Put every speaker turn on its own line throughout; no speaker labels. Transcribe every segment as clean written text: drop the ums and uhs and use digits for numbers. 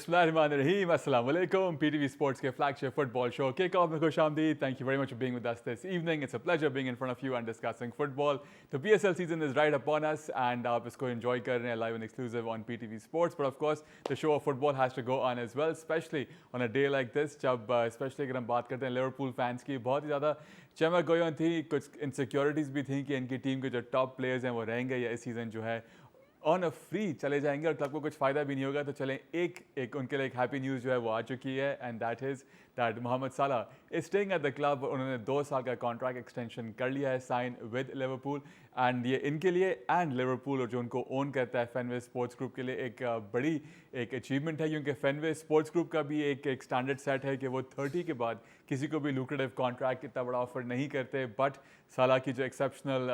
Bismillahirrahmanirrahim. Assalamu alaikum. PTV Sports के flagship football show kick-off में खुश आमदीद. Thank you very much for being with us this evening. It's a pleasure being in front of you and discussing football. The PSL season is right upon us and आप इसको enjoy कर रहे हैं live and exclusive on PTV Sports. But of course, the show of football has to go on as well, especially on a day like this. जब especially अगर हम बात करते हैं Liverpool fans की, बहुत ही ज़्यादा चमक गई थी, कुछ insecurities भी थी कि इनकी टीम के जो top players हैं वो रहेंगे या इस सीज़न जो है ऑन अ फ्री चले जाएंगे और क्लब को कुछ फ़ायदा भी नहीं होगा. तो चलें एक उनके लिए एक हैप्पी न्यूज़ जो है वो आ चुकी है and that is that Mohamed Salah is staying at the club. उन्होंने 2 साल का कॉन्ट्रैक्ट एक्सटेंशन कर लिया है साइन विद लिवरपूल एंड ये इनके लिए एंड लिवरपूल और जो उनको ओन करता है फेनवे स्पोर्ट्स ग्रुप के लिए एक बड़ी एक अचीवमेंट है, क्योंकि फेनवे स्पोर्ट्स ग्रुप का भी एक स्टैंडर्ड सेट है कि वो 30 के बाद किसी को भी लुक्रेटिव कॉन्ट्रैक्ट इतना बड़ा ऑफर नहीं करते. बट साला की जो एक्सेप्शनल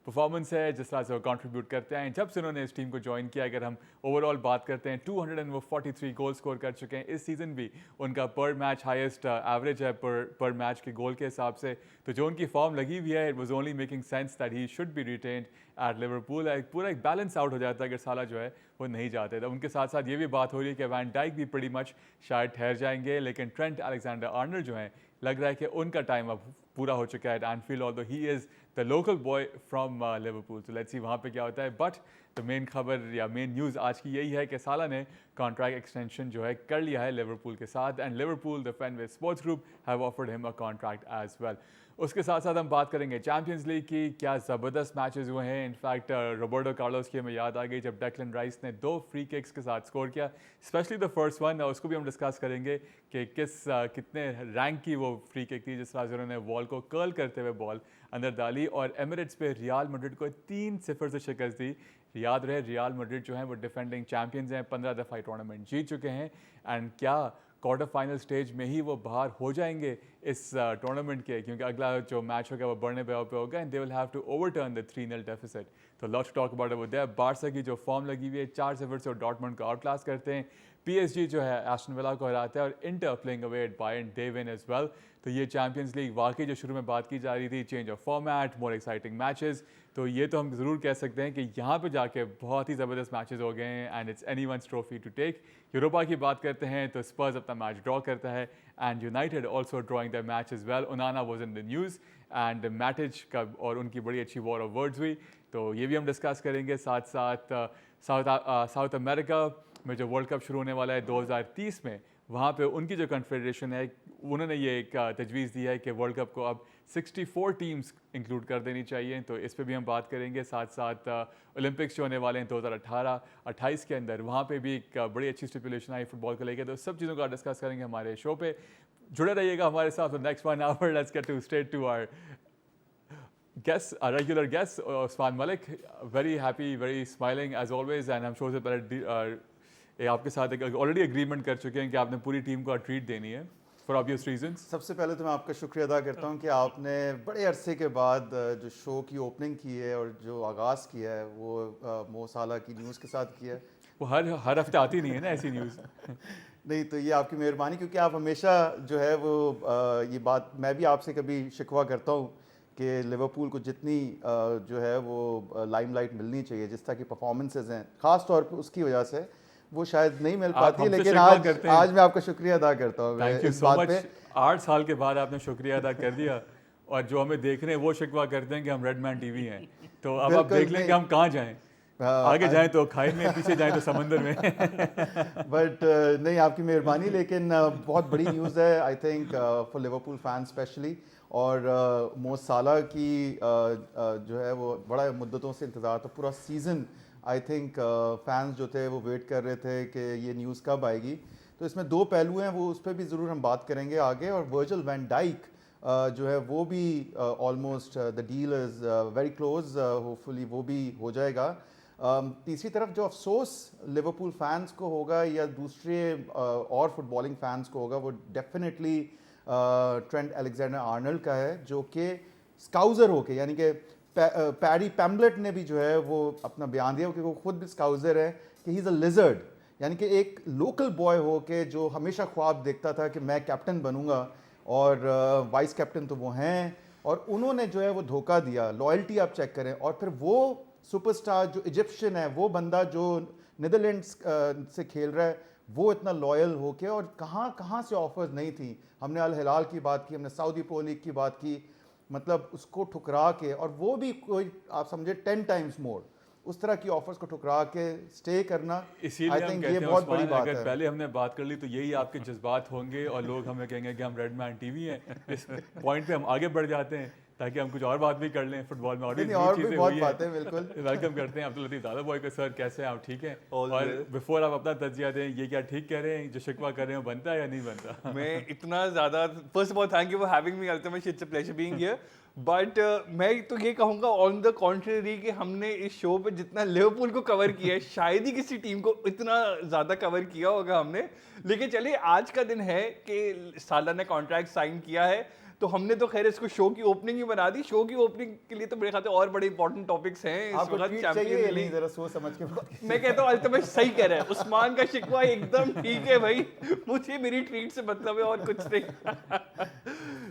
परफॉर्मेंस है, जिस तरह से वो कंट्रीब्यूट करते हैं जब से उन्होंने इस टीम को ज्वाइन किया, अगर हम ओवरऑल बात करते हैं 243 गोल स्कोर कर चुके हैं इस सीज़न भी. उनका पर मैच हाईएस्ट एवरेज है पर मैच के गोल के हिसाब से. तो जो उनकी फॉर्म लगी हुई है, it was only making sense that he should be retained at Liverpool. पूरा एक बैलेंस आउट हो जाता है अगर साला जो है वो नहीं जाते. तो उनके साथ साथ ये भी बात हो रही है कि वैन डाइक भी प्रीटी मच शायद ठहर जाएंगे, लेकिन ट्रेंट अलेक्जेंडर आर्नल्ड जो हैं लग रहा है कि उनका टाइम अब पूरा हो चुका है at Anfield, although he is the local boy from Liverpool. तो लेट्स सी वहाँ पे क्या होता है. बट द मेन खबर या मेन न्यूज़ आज की यही है कि साला ने कॉन्ट्रैक्ट एक्सटेंशन जो है कर लिया है लिवरपूल के साथ and Liverpool the Fenway Sports Group have offered him a contract as well. उसके साथ साथ हम बात करेंगे चैंपियंस लीग की. क्या ज़बरदस्त मैचेस हुए हैं. इनफैक्ट रोबर्टो कार्लोस की हमें याद आ गई जब डेक्लन राइस ने 2 फ्री किक्स के साथ स्कोर किया, स्पेशली द फर्स्ट वन. उसको भी हम डिस्कस करेंगे कि कितने रैंक की वो फ्री किक थी, जिस तरह से उन्होंने बॉल को कर्ल करते हुए बॉल अंदर डाली और एमिरेट्स पे रियाल मैड्रिड को 3-0 से शिकस्त दी. याद रहे रियाल मैड्रिड जो है वो डिफेंडिंग चैंपियंस हैं, 15 दफ़ा टूर्नामेंट जीत चुके हैं एंड क्या क्वार्टर फाइनल स्टेज में ही वो बाहर हो जाएंगे इस टूर्नामेंट के, क्योंकि अगला जो मैच होगा वो बढ़ने पे होगा and they will have to overturn the 3-0 deficit. तो lots talk about about that. Barca की जो फॉर्म लगी हुई है 4-0 से डॉर्टमुंड को आउट क्लास करते हैं. PSG जो है एस्टन विला को हराता है और Inter playing away at Bayern they win as well. तो ये चैंपियंस लीग वाकई जो शुरू में बात की जा रही थी, change of format, more exciting matches, तो ये तो हम ज़रूर कह सकते हैं कि यहाँ पे जाके बहुत ही ज़बरदस्त मैचेस हो गए हैं and it's anyone's trophy to take. Europa की बात करते हैं तो स्पर्स अपना मैच ड्रॉ करता है and United also drawing the match as well. Onana was in the news and मैटिज का और उनकी बड़ी अच्छी वॉर ऑफ वर्ड्स हुई, तो ये भी हम डिस्कस करेंगे. साथ साथ साउथ अमेरिका में जो वर्ल्ड कप शुरू होने वाला है 2030 में, वहाँ पे उनकी जो कन्फेडरेशन है उन्होंने ये एक तजवीज़ दी है कि वर्ल्ड कप को अब 64 टीम्स इंक्लूड कर देनी चाहिए, तो इस पे भी हम बात करेंगे. साथ साथ ओलंपिक्स जो होने वाले हैं 2028 के अंदर, वहाँ पे भी एक बड़ी अच्छी स्टिपुलेशन आई फुटबॉल को लेकर. तो सब चीज़ों का डिस्कस करेंगे हमारे शो पे. जुड़े रहिएगा हमारे साथ. Next 1 hour let's get to straight to our guest, a regular guest, Usman Malik. Very happy, very smiling as always, and I'm sure से पहले आपके साथ एक ऑलरेडी एग्रीमेंट कर चुके हैं कि आपने पूरी टीम को ट्रीट देनी है फॉर ऑब्वियस रीजंस.
सबसे पहले तो मैं आपका शुक्रिया अदा करता हूं कि आपने बड़े अरसे के बाद जो शो की ओपनिंग की है और जो आगाज़ किया है वो मो साला की न्यूज़ के साथ किया है.
वो हर हफ्ते आती नहीं है ना ऐसी न्यूज़.
नहीं, तो ये आपकी मेहरबानी, क्योंकि आप हमेशा जो है वो ये बात मैं भी आपसे कभी शिकवा करता हूँ कि लिवरपूल को जितनी जो है वो लाइमलाइट मिलनी चाहिए, जिस तरह की परफॉर्मेंसेज हैं ख़ास तौर पे उसकी वजह से वो शायद नहीं मिल पाती, लेकिन आज मैं आपका शुक्रिया अदा करता हूँ.
Thank you so much. 8 साल के बाद आपने शुक्रिया अदा कर दिया और जो हमें देख रहे हैं वो शिकवा करते हैं कि हम रेडमैन टीवी हैं. तो अब आप देख लें कि हम कहाँ जाएं. आगे जाएं तो खाई में, पीछे जाएं तो समंदर में.
बट नहीं, आपकी मेहरबानी. लेकिन बहुत बड़ी न्यूज़ है I think for Liverpool fan specially. और मो साला की जो है वो बड़ा मुद्दतों से इंतज़ार था, पूरा सीज़न आई थिंक फैंस जो थे वो वेट कर रहे थे कि ये न्यूज़ कब आएगी. तो इसमें 2 पहलू हैं, वो उस पर भी ज़रूर हम बात करेंगे आगे. और वर्जिल वैन डाइक जो है वो भी almost the deal is very close, hopefully वो भी हो जाएगा. तीसरी तरफ जो अफसोस लिवरपूल फैंस को होगा या दूसरे और फुटबॉलिंग फैंस को होगा, वो डेफिनेटली ट्रेंट अलेक्जेंडर आर्नल्ड का है, जो कि स्काउज़र होके, यानी कि पैरी पैम्बलेट ने भी जो है वो अपना बयान दिया कि वो खुद भी स्काउज़र है, कि ही इज़ अ लिजर्ड, यानी कि एक लोकल बॉय हो के जो हमेशा ख्वाब देखता था कि मैं कैप्टन बनूंगा और वाइस कैप्टन तो वो हैं, और उन्होंने जो है वो धोखा दिया. लॉयल्टी आप चेक करें. और फिर वो सुपरस्टार जो इजिप्शियन है, वो बंदा जो नीदरलैंड्स से खेल रहा है, वो इतना लॉयल होके, और कहाँ कहाँ से ऑफर्स नहीं थी। हमने अल हिलाल की बात की, हमने सऊदी प्रो लीग की बात की, मतलब उसको ठुकरा के, और वो भी कोई आप समझे 10 टाइम्स मोर, उस तरह की ऑफर्स को ठुकरा के स्टे करना,
इसीलिए
आई
हम
थिंक
कहते
ये
हैं
बहुत बड़ी
उस्मान,
बात
अगर
है।
पहले हमने बात कर ली तो यही आपके जज्बात होंगे और लोग हमें कहेंगे कि हम रेड मैन टीवी हैं। इस पॉइंट पे हम आगे बढ़ जाते हैं ताकि हम कुछ और बात भी कर लें फुटबॉल में।
नहीं,
और
और
भी
भी
चीज़ें
बहुत
हुई
बातें,
हैं।
बिल्कुल।
वेलकम करते हैं अब्दुल लतीफ़ दादा बॉय को। सर कैसे हैं आप, ठीक हैं?
All
और
well.
बिफोर आप अपना तजिया दें, ये क्या ठीक कह रहे हैं, जो शिकवा कर रहे हैं वो बनता है या नहीं बनता?
मैं इतना ज़्यादा, first of all thank you for having me ultimate, it's a pleasure being here. But मैं तो ये कहूँगा ऑन द कॉन्ट्रेरी कि हमने इस शो पे जितना लिवरपूल को कवर किया है शायद ही किसी टीम को इतना ज़्यादा कवर किया होगा हमने। लेकिन चलिए, आज का दिन है कि साला ने कॉन्ट्रैक्ट साइन किया है, तो हमने तो खैर इसको शो की ओपनिंग ही बना दी। शो की ओपनिंग के लिए तो मेरे ख्याल से और बड़े इंपॉर्टेंट टॉपिक्स हैं इस
आपको
वक्त।
ट्वीट चाहिए या
चैंपियंस
नहीं,
लीग,
जरा सोच समझ के बात कीजिए।
मैं कहता हूँ अल्तमश सही कह रहा है, उस्मान का शिकवा एकदम ठीक है भाई, मुझे मेरी ट्वीट से मतलब है और कुछ नहीं।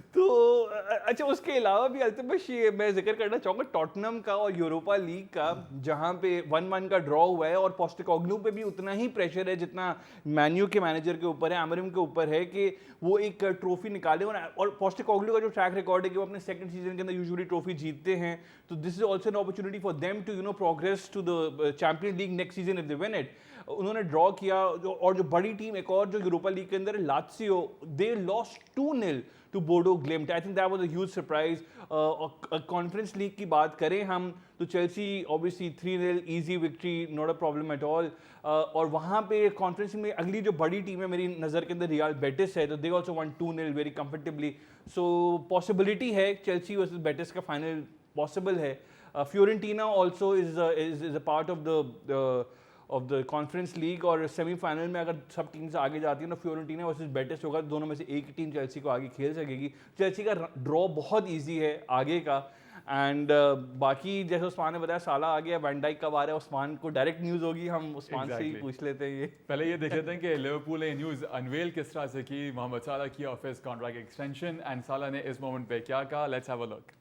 तो अच्छा, उसके अलावा भी अल्तमश ये मैं जिक्र करना चाहूँगा टॉटनम का और यूरोपा लीग का, जहाँ पे 1-1 का ड्रॉ हुआ है, और पोस्टेकोग्लू पे भी उतना ही प्रेशर है जितना मैन्यू के मैनेजर के ऊपर है, अमरिम के ऊपर है, कि वो एक ट्रॉफी निकाले। और पोस्टेकोग्लू का जो ट्रैक रिकॉर्ड है कि वो अपने सेकंड सीजन के अंदर यूजुअली ट्रॉफी जीतते हैं, तो this is also an opportunity for them to progress to the champion league next season if they win it. उन्होंने ड्रॉ किया, और जो बड़ी टीम एक और जो यूरोपा लीग के अंदर है, Lazio, they lost 2-0 to Bodo Glimt. I think that was a huge surprise. Conference League की बात करें हम, तो Chelsea obviously 3-0 easy victory, not a problem at all. और वहाँ पे कॉन्फ्रेंस में अगली जो बड़ी टीम है मेरी नज़र के अंदर, रियल बेटिस है, तो they also one 2-0 very comfortably. So possibility है चेल्सी वर्सेस बेटिस का फाइनल पॉसिबल है। Fiorentina also is a part of the conference league, और सेमीफाइनल में अगर सब टीम्स आगे जाती हैं तो फ्योरेंटीना वर्सेस बेटिस होगा, दोनों में से एक ही टीम चेल्सी को आगे खेल सकेगी। चेल्सी का ड्रॉ बहुत इजी है आगे का। एंड बाकी जैसे उस्मान ने बताया, साला आ गया, वैन डाइक कब आ रहा है, उस्मान को डायरेक्ट न्यूज़ होगी, हम उस्मान से ही पूछ लेते हैं ये।
पहले ये देख लेते हैं कि लिवरपूल ने न्यूज़ अनवेल किस तरह से की। मोहम्मद साला की ऑफिस कॉन्ट्रैक्ट एक्सटेंशन, एंड साला ने इस मोमेंट पे क्या कहा, let's have a look.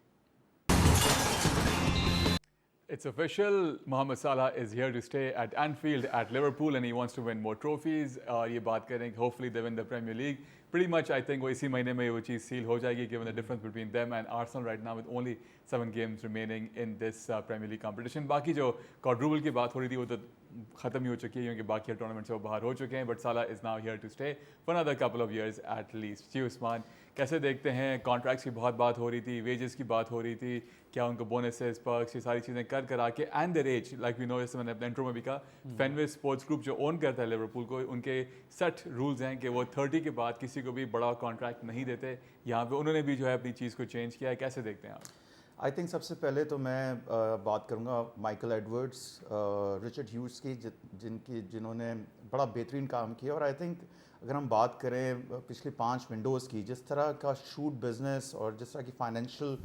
It's official. Mohamed Salah is here to stay at Anfield at Liverpool, and he wants to win more trophies. ये बात करें, hopefully they win the Premier League. Pretty much, I think वो इसी महीने में वो चीज़ seal हो जाएगी, given the difference between them and Arsenal right now with only 7 games remaining in this Premier League competition. बाकी जो quadruple की बात हो रही थी वो तो ख़त्म ही हो चुकी है, क्योंकि बाकी टूर्नामेंट से वो बाहर हो चुके हैं. But Salah is now here to stay for another couple of years at least. जी उस्मान, कैसे देखते हैं? कॉन्ट्रैक्ट्स की बहुत बात हो रही थी, वेजेस की बात हो रही थी, क्या उनको बोनसेस, पर्क्स, ये सारी चीज़ें कर करा के, and there as, like we know, जैसे मैंने अपने इंट्रो में भी कहा, फेनवे स्पोर्ट्स ग्रुप जो ओन करता है लिवरपूल को, उनके सेट रूल्स हैं कि वो 30 के बाद किसी को भी बड़ा कॉन्ट्रैक्ट नहीं देते. यहाँ पे उन्होंने भी जो है अपनी चीज़ को चेंज किया है. कैसे देखते हैं आप?
आई थिंक सबसे पहले तो मैं बात करूँगा माइकल एडवर्ड्स, रिचर्ड ह्यूज की, जिन्होंने बड़ा बेहतरीन काम किया. और आई थिंक अगर हम बात करें पिछली 5 विंडोज़ की, जिस तरह का शूट बिजनेस और जिस तरह की फाइनेंशियल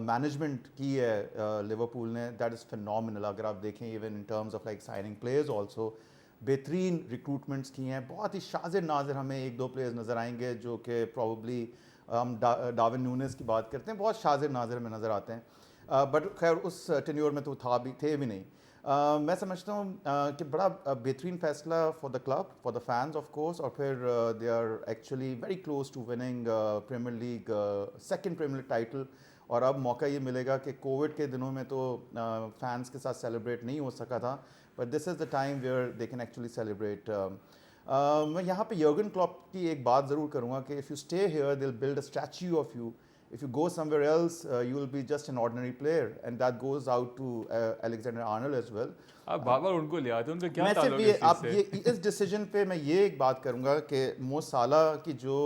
मैनेजमेंट की है लिवरपूल ने, दैट इज़ फिनोमिनल. अगर आप देखें even in terms of like signing players also, बेहतरीन रिक्रूटमेंट्स की हैं. बहुत ही शाज़िर नाज़िर हमें 1-2 प्लेयर्स नज़र आएंगे जो कि प्रॉबली हम डार्विन न्यूनेस की बात करते हैं, बहुत शाज़िर नाज़िर में नज़र आते हैं. बट खैर उस टेन्योर में तो थे भी नहीं. मैं समझता हूँ कि बड़ा बेहतरीन फ़ैसला for the club, for the fans of course, और फिर they are actually very close to winning premier league, second premier league title. और अब मौका ये मिलेगा कि कोविड के दिनों में तो फैंस के साथ सेलिब्रेट नहीं हो सका था, but this is the time where they can actually celebrate. मैं यहाँ पे यर्गन क्लॉप की एक बात ज़रूर करूँगा कि if you stay here they will build a statue of you. If you go somewhere else, you will be just an ordinary player, and that goes out to Alexander Arnold as well.
आप बार-बार उनको ले आते हैं, उनका क्या
मैं सिर्फ
ताल्लुक
ये
इस चीज़
आप
से?
ये इस डिसीजन पे मैं ये एक बात करूँगा कि मो साला की जो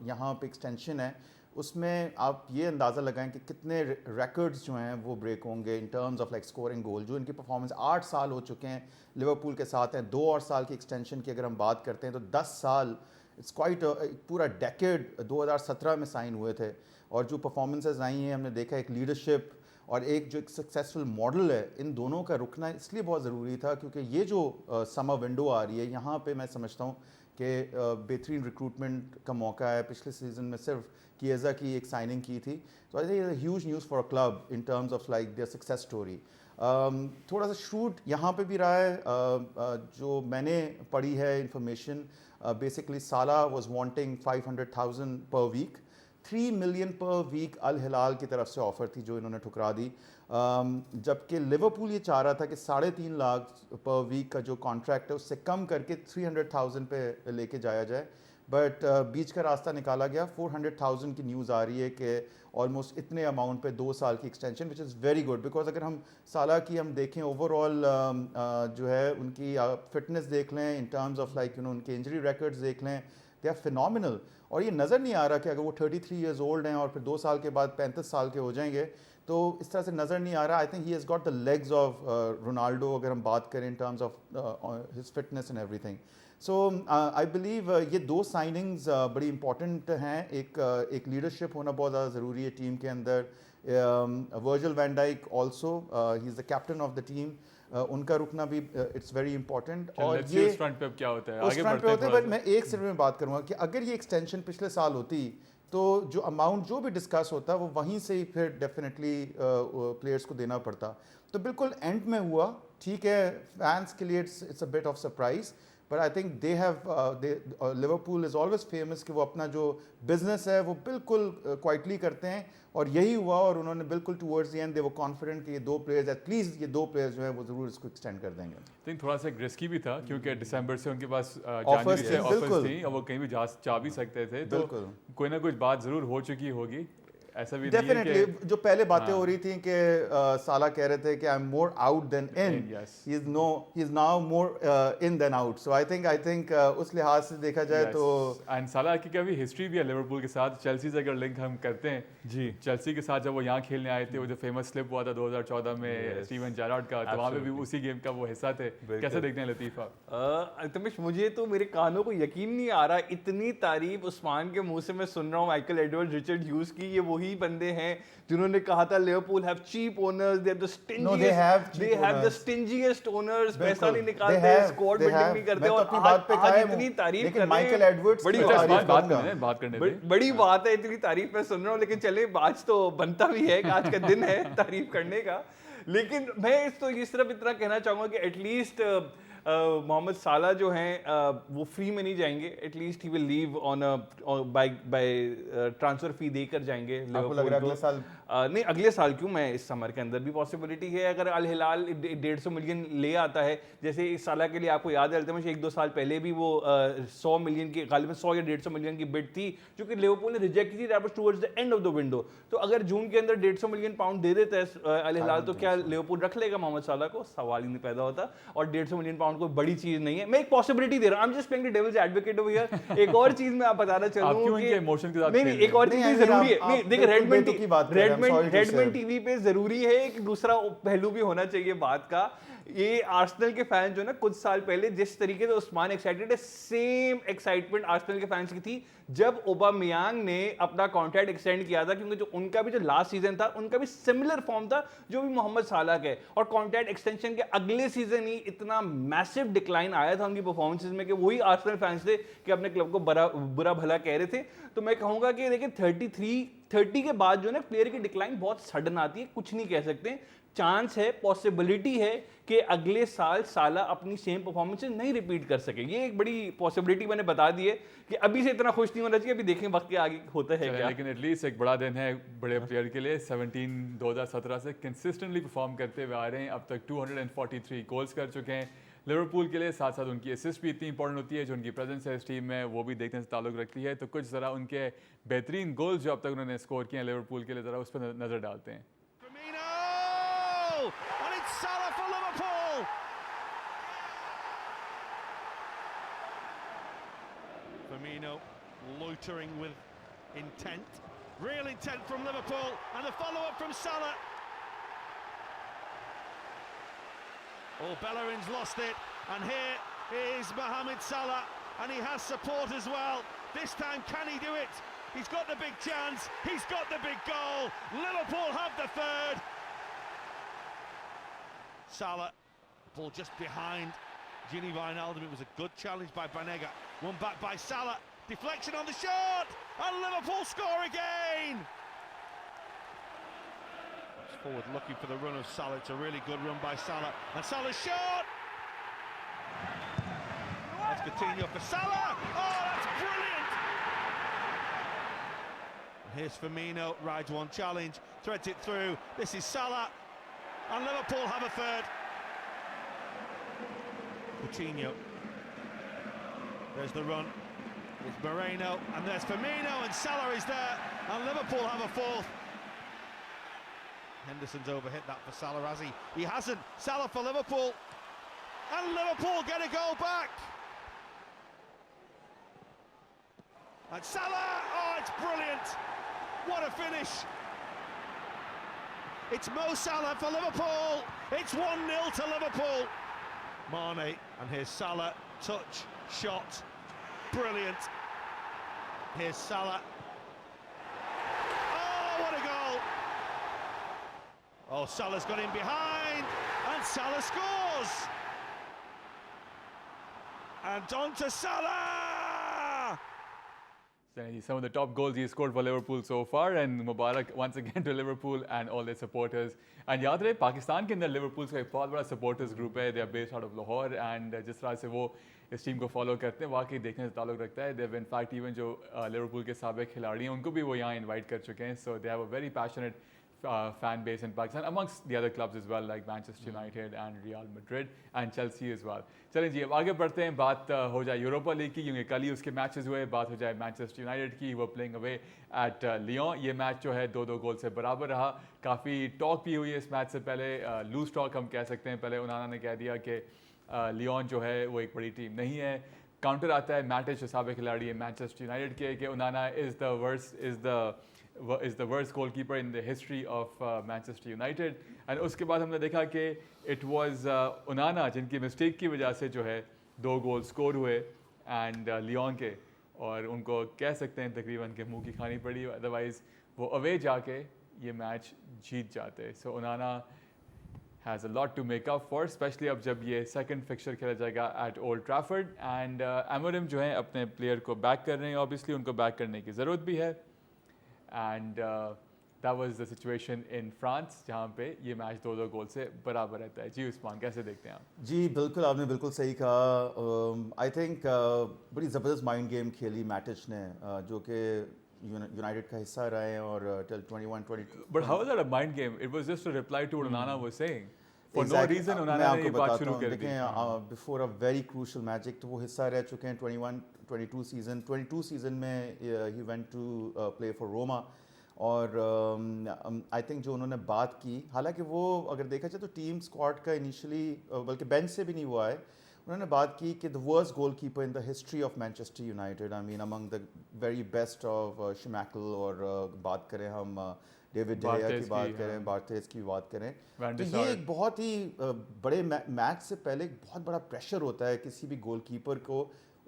यहाँ पे एक्सटेंशन है, उसमें आप ये अंदाज़ा लगाएं कि कितने रिकॉर्ड्स जो हैं वो ब्रेक होंगे in terms of like scoring goal. जो इनकी परफॉर्मेंस 8 साल हो चुके हैं लिवरपूल के साथ हैं. 2 और साल की एक्सटेंशन की अगर हम बात करते हैं तो 10 साल, इट्स क्वाइट पूरा डेकेड. 2017 में साइन हुए थे, और जो परफॉर्मेंसेस आई हैं हमने देखा, एक लीडरशिप और एक जो एक सक्सेसफुल मॉडल है, इन दोनों का रुकना इसलिए बहुत ज़रूरी था क्योंकि ये जो समर विंडो आ रही है, यहाँ पे मैं समझता हूँ कि बेहतरीन रिक्रूटमेंट का मौका है. पिछले सीज़न में सिर्फ किएजा की एक साइनिंग की थी, तो I think huge news for a club in terms of like their success story. थोड़ा सा शूट यहाँ पे भी रहा है, जो मैंने पढ़ी है information, basically Salah was wanting 500,000 per week, 3 million per week Al Hilal की तरफ से ऑफर थी जो इन्होंने ठुकरा दी, जबकि लिवरपूल ये चाह रहा था कि 3.5 लाख पर वीक का जो कॉन्ट्रैक्ट है उससे कम करके 300,000 पे लेके जाया जाए, बट बीच का रास्ता निकाला गया। 400,000 की न्यूज़ आ रही है कि ऑलमोस्ट इतने अमाउंट पे 2 साल की extension, which is very good, because अगर हम साला की हम देखें ओवरऑल जो है उनकी फिटनेस देख लें, इन टर्म्स ऑफ लाइक उनके इंजरी रिकॉर्ड्स देख लें, दे आर फिनोमिनल, और ये नज़र नहीं आ रहा कि अगर वो 33 ईयर्स ओल्ड हैं और फिर 2 साल के बाद 35 साल के हो जाएंगे, तो इस तरह से नज़र नहीं आ रहा। I think he has got the legs of Ronaldo, अगर हम बात करें इन terms of his fitness and everything. So I believe ये 2 साइनिंग्स बड़ी इंपॉर्टेंट हैं। एक लीडरशिप होना बहुत ज़्यादा ज़रूरी है टीम के अंदर। Virgil van Dijk also, he is the captain of the team, उनका रुकना भी इट्स वेरी इंपॉर्टेंट। और ये
उस फ्रंट पे अब क्या होता है,
उस
आगे
फ्रंट पे
बढ़ते
होते हैं,
हैं
बट मैं एक सिर्फ में बात करूंगा कि अगर ये एक्सटेंशन पिछले साल होती तो जो अमाउंट जो भी डिस्कस होता वो वहीं से ही फिर डेफिनेटली प्लेयर्स को देना पड़ता। तो बिल्कुल एंड में हुआ, ठीक है, फैंस के लिए it's a bit of surprise, but I think they have Liverpool is always famous कि वो अपना जो बिजनेस है वो बिल्कुल क्वाइटली करते हैं, और यही हुआ, और उन्होंने बिल्कुल टुवर्ड्स द एंड दे वो कॉन्फिडेंट कि ये 2 प्लेयर्स, एटलीस्ट ये 2 प्लेयर्स जो है वो ज़रूर इसको एक्सटेंड कर देंगे।
आई थिंक थोड़ा सा रिस्की भी था क्योंकि दिसंबर से उनके पास
Offers
जनवरी से
थे,
ऑफर्स
बिल्कुल।
थी और वो कहीं भी जा भी सकते थे, तो
बिल्कुल।
कोई ना कुछ बात जरूर हो चुकी होगी। ऐसा भी नहीं है
डेफिनेटली
कि
जो पहले बातें
हाँ।
हो रही थी कि साला कह रहे थे कि I am more out than in,
Yes.
He is now more in than out, so I think उस लिहाज से देखा जाए तो
एंड साला की कभी हिस्ट्री भी है लिवरपूल के साथ, चेल्सी से अगर लिंक हम करते हैं
जी,
चेल्सी के साथ जब वो यहाँ खेलने आए थे, वो जो फेमस स्लिप हुआ था 2014 में
Yes.
स्टीवन जेरार्ड का, तो वहाँ पे भी
Absolutely.
उसी गेम का वो हिस्सा थे। कैसे देखते हैं लतीफ़ा?
अल्तमिश, मुझे तो मेरे कानों को यकीन नहीं आ रहा, इतनी तारीफ उस्मान के मुंह से मैं सुन रहा हूँ माइकल एडवर्ड, रिचर्ड ह्यूज की। ये वही बंदे हैं जिन्होंने कहा था Liverpool have cheap owners, they have the stingiest owners, पैसा नहीं निकालते, स्क्वाड बिल्डिंग नहीं करते, और आज इतनी तारीफ कर
माइकल
रहे हैं।
एडवर्ड्स
बड़ी
की
बात
तारीफ
बात
करूंगा।
करने दें, बात करने दें।
बड़ी बात है, इतनी तारीफ मैं सुन रहा हूँ, लेकिन चले आज तो बनता भी है कि आज का दिन है तारीफ करने का। लेकिन मैं इस तरफ इतना कहना चाहूंगा कि एटलीस्ट मोहम्मद साला जो हैं वो फ्री में नहीं जाएंगे, at least he will leave on by transfer fee देकर जाएंगे।
आपको लग रहा है अगले साल?
नहीं, अगले साल क्यों, मैं इस समर के अंदर भी पॉसिबिलिटी है। अगर अल हिलाल 150 मिलियन ले आता है, जैसे इस साल के लिए आपको याद है अल्तमिश 1-2 साल पहले भी वो 100 मिलियन की, गालिबन 100 या 150 मिलियन की बिड थी जो कि लिवरपूल ने रिजेक्ट की थी, that was towards the end of the window. तो अगर जून के अंदर 150 मिलियन पाउंड दे देता है अल हिलाल, तो क्या लिवरपूल रख लेगा मोहम्मद साला को? सवाल ही नहीं पैदा होता। और 150 मिलियन पाउंड कोई बड़ी चीज नहीं है। मैं एक पॉसिबिलिटी दे रहा हूं, I am just playing the devil's advocate over here. एक और चीज मैं आप बताना चलूं कि
इमोशन के साथ
नहीं, एक और चीज जरूरी है। नहीं, देखिए, रेडमैन टीवी पे जरूरी है, एक दूसरा पहलू भी होना चाहिए बात का। ये आर्सेनल के फैन जो है ना, कुछ साल पहले जिस तरीके से उस्मान एक्साइटेड है, सेम एक्साइटमेंट आर्सेनल के फैंस की थी जब ओबामेयांग ने अपना कॉन्ट्रैक्ट एक्सटेंड किया था, क्योंकि जो उनका भी जो लास्ट सीजन था उनका भी सिमिलर फॉर्म था जो भी मोहम्मद साला का है। और कॉन्ट्रैक्ट एक्सटेंशन के अगले सीजन ही इतना मैसिव डिक्लाइन आया था उनकी परफॉर्मेंसेज में कि वही आर्सेनल फैंस थे कि अपने क्लब को बुरा भला कह रहे थे। तो मैं कहूंगा कि देखिए 30 के बाद जो है ना प्लेयर की डिक्लाइन बहुत सडन आती है, कुछ नहीं कह सकते। चांस है, पॉसिबिलिटी है कि अगले साल साला अपनी सेम परफॉर्मेंस नहीं रिपीट कर सके। ये एक बड़ी पॉसिबिलिटी मैंने बता दी है कि अभी से इतना खुश नहीं होना चाहिए, अभी देखें वक्त के आगे होता है क्या।
लेकिन एटलीस्ट एक बड़ा दिन है बड़े प्लेयर के लिए। 2017 से कंसिस्टेंटली परफॉर्म करते हुए आ रहे हैं, अब तक 243 गोल्स कर चुके हैं लिवरपूल के लिए। साथ साथ उनकी असिस्ट भी इतनी इंपॉर्टेंट होती है, जो उनकी प्रेजेंस है इस टीम में वो भी देखने से ताल्लुक रखती है। तो कुछ ज़रा उनके बेहतरीन गोल्स जो अब तक उन्होंने स्कोर किए हैं लिवरपूल के लिए, ज़रा उस पर नज़र डालते हैं।
And it's Salah for Liverpool. Firmino loitering with intent, real intent from Liverpool, and the follow-up from Salah. Oh, Bellerin's lost it, and here is Mohamed Salah, and he has support as well. This time, can he do it? He's got the big chance, he's got the big goal. Liverpool have the third. Salah, ball just behind Gini Wijnaldum. It was a good challenge by Banega. One back by Salah. Deflection on the shot, and Liverpool score again. Forward looking for the run of Salah. It's a really good run by Salah. And Salah's shot! That's Coutinho for Salah! Oh, that's brilliant! Here's Firmino, rides one challenge, threads it through. This is Salah, and Liverpool have a third. Coutinho. There's the run. It's Moreno, and there's Firmino, and Salah is there, and Liverpool have a fourth. Henderson's overhit that for Salah, has he? He hasn't. Salah for Liverpool, and Liverpool get a goal back. And Salah, oh, it's brilliant. What a finish. It's Mo Salah for Liverpool. It's 1-0 to Liverpool. Mane, and here's Salah, touch, shot, brilliant. Here's Salah. Oh, what a goal. Oh, Salah's got in behind, and Salah scores. And on to Salah.
Some of the top goals he scored for Liverpool so far, and Mubarak once again to Liverpool and all their supporters. And याद रहे पाकिस्तान के अंदर Liverpool का एक बहुत बड़ा supporters group है. They are based out of Lahore, and जिस तरह से वो इस टीम को follow करते हैं वाकई देखने से ताल्लुक रखता है. They've in fact even जो लिवरपूल के साबिक खिलाड़ी हैं उनको भी वो यहाँ invite कर चुके हैं. So they have a very passionate fan base in Pakistan amongst the other clubs as well, like Manchester United and Real Madrid and Chelsea as well. चलें जी अब आगे बढ़ते हैं. बात हो जाए यूरोपा लीग की क्योंकि कल ही उसके मैचेस हुए. बात हो जाए मैनचेस्टर यूनाइटेड की. वो प्लेइंग अवे एट लियोन. ये मैच जो है 2-2 गोल से बराबर रहा. काफ़ी टॉक भी हुई इस मैच से पहले. लूज टॉक हम कह सकते हैं. पहले उनाना ने कह दिया कि लियोन जो है वो एक बड़ी टीम नहीं है. काउंटर आता है मैटिच जो साबिक खिलाड़ी है मैनचेस्टर यूनाइटेड के कि उनाना is the worst goalkeeper in the history of Manchester United. And उसके बाद हमने देखा कि it was उनाना जिनकी मिस्टेक की वजह से जो है 2 गोल स्कोर हुए एंड लियोन के, और उनको कह सकते हैं तकरीबन के मुंह की खानी पड़ी. अदरवाइज़ वो अवे जाके ये मैच जीत जाते. सो उनाना has a lot to make up for, especially अब जब ये second fixture खेला जाएगा at Old Trafford. And Amorim जो है अपने प्लेयर को बैक कर रहे हैं. obviously उनको बैक करने की ज़रूरत भी है. And that was the situation in France जहाँ पे ये मैच 2-2 गोल से बराबर रहता है. जी उस्मान कैसे देखते हैं आप?
जी बिल्कुल, आपने बिल्कुल सही कहा. आई थिंक बड़ी ज़बरदस्त माइंड गेम खेली मैटिच ने, जो कि यूनाइटेड का हिस्सा रहे हैं और till 21-22.
But how was that a mind game? It was just a reply to what Onana was saying. For no reason
मैं
उन्होंने ये
आपको
बात
बताता
शुरू
हूँ.
कर दी.
देखें before a very crucial match, एक तो वो हिस्सा रह चुके हैं 21-22 सीज़न. 22 सीज़न में he went to play for Roma. और आई थिंक जो उन्होंने बात की, हालांकि वो अगर देखा जाए तो टीम स्क्वाड का इनिशियली बल्कि बेंच से भी नहीं हुआ है, उन्होंने बात की कि the worst goalkeeper in the history of Manchester United. I mean among the very best of Schmeichel, और बात करें हम डेविड de Gea की बात करें, बार्थेस की बात करें, तो ये एक बहुत ही बड़े मैच से पहले एक बहुत बड़ा प्रेशर होता है किसी भी गोलकीपर को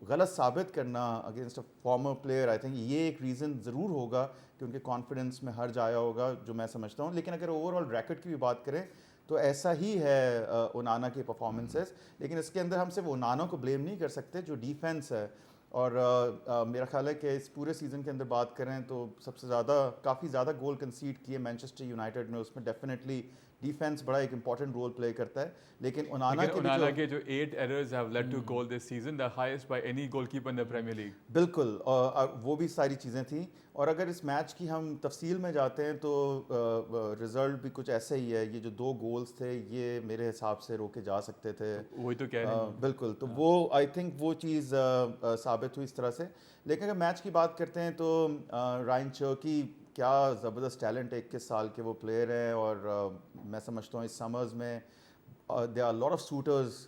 गलत साबित करना against a former player. I think ये एक रीज़न ज़रूर होगा कि उनके कॉन्फिडेंस में हर्ज आया होगा, जो मैं समझता हूँ. लेकिन अगर ओवरऑल रैकेट की भी बात करें तो ऐसा ही है ओनाना के परफॉर्मेंसेस. लेकिन इसके अंदर हम सिर्फ ओनाना को ब्लेम नहीं कर सकते, जो डिफेंस है. और मेरा ख्याल है कि इस पूरे सीज़न के अंदर बात करें तो सबसे ज़्यादा काफ़ी ज़्यादा गोल कंसीड किए मैनचेस्टर यूनाइटेड में. उसमें डेफिनेटली डिफेंस बड़ा एक इंपॉर्टेंट रोल प्ले करता है. लेकिन ओनाना
के जो 8 errors have led to goal this season, the highest by any goalkeeper in the Premier League.
बिल्कुल, और वो भी सारी चीज़ें थी. और अगर इस मैच की हम तफसील में जाते हैं तो रिजल्ट भी कुछ ऐसे ही है. ये जो 2 गोल्स थे ये मेरे हिसाब से रोके जा सकते थे.
वही तो कह रहे हैं.
बिल्कुल, तो वो आई थिंक वो चीज़ साबित हुई इस तरह से. लेकिन अगर मैच की बात करते हैं तो रायन चर्की क्या ज़बरदस्त टैलेंट है. 21 साल के वो प्लेयर हैं, और मैं समझता हूँ इस समर्स में they are lot of shooters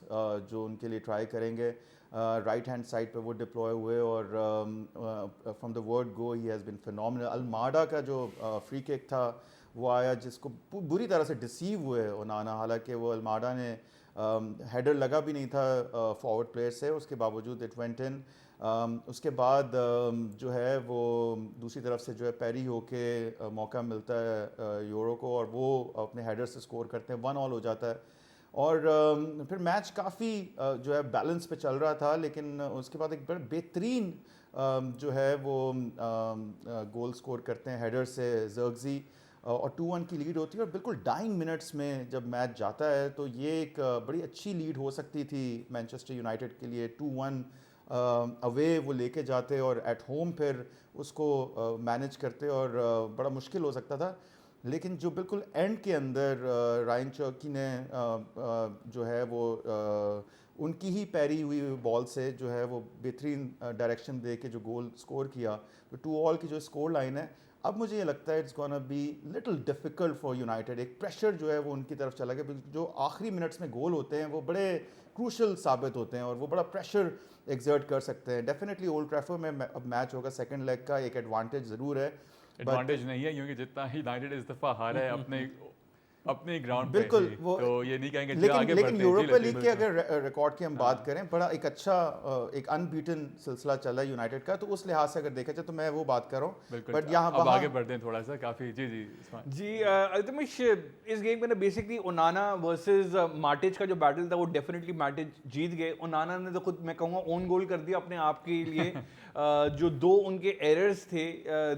जो उनके लिए ट्राई करेंगे. राइट हैंड साइड पे वो डिप्लॉय हुए, और from the word go he has been phenomenal. Almada का जो फ्री किक था वो आया जिसको बुरी तरह से डिसीव हुए ओनाना. हालांकि वो अल्माडा ने हेडर लगा भी नहीं था फॉरवर्ड प्लेयर से, उसके बावजूद इट वेंट इन. उसके बाद जो है वो दूसरी तरफ से जो है पैरी होके मौका मिलता है यूरो को, और वो अपने हेडर से स्कोर करते हैं. 1-1 हो जाता है. और फिर मैच काफ़ी जो है बैलेंस पे चल रहा था. लेकिन उसके बाद एक बड़ा बेहतरीन जो है वो गोल स्कोर करते हैं हेडर से ज़र्गज़ी. और 2-1 की लीड होती है और बिल्कुल डाइंग मिनट्स में जब मैच जाता है तो ये एक बड़ी अच्छी लीड हो सकती थी मैनचेस्टर यूनाइटेड के लिए। 2-1 अवे वो लेके जाते और एट होम फिर उसको मैनेज करते और बड़ा मुश्किल हो सकता था। लेकिन जो बिल्कुल एंड के अंदर रायन चर्की ने जो है वो उनकी ही पैरी हुई बॉल से जो है वो बेहतरीन डायरेक्शन दे के जो गोल स्कोर किया, तो 2-2 की जो स्कोर लाइन है, अब मुझे ये लगता है it's gonna be little difficult for United. एक प्रेशर जो है वो उनकी तरफ चला गया, जो आखिरी मिनट्स में गोल होते हैं वो बड़े क्रूशल साबित होते हैं और वो बड़ा प्रेशर एग्जर्ट कर सकते हैं। डेफिनेटली ओल्ड ट्रैफोर्ड में अब मैच होगा, सेकंड लेग का एक एडवांटेज ज़रूर है।
एडवांटेज नहीं है क्योंकि जितना ही यूनाइटेड इस दफा हारा है अपने ग्राउंड पे
बिल्कुल
ही,
वो
तो ये नहीं कहेंगे
लेकिन यूरोपा लीग के अगर रिकॉर्ड की हम बात करें, बड़ा एक अच्छा एक अनबीटन सिलसिला चला है यूनाइटेड का, तो उस लिहाज से अगर देखा जाए तो मैं वो बात कर रहा हूँ। बट यहाँ
अब आगे बढ़ते हैं थोड़ा सा, काफी जी
अल्तमिश, इस गेम में बेसिकली ओनाना वर्सेस मार्टिज का जो बैटल था वो डेफिनेटली मार्टिज जीत गए। ओनाना ने तो खुद मैं कहूँगा ओन गोल कर दिया अपने आप के लिए। जो दो उनके एरर्स थे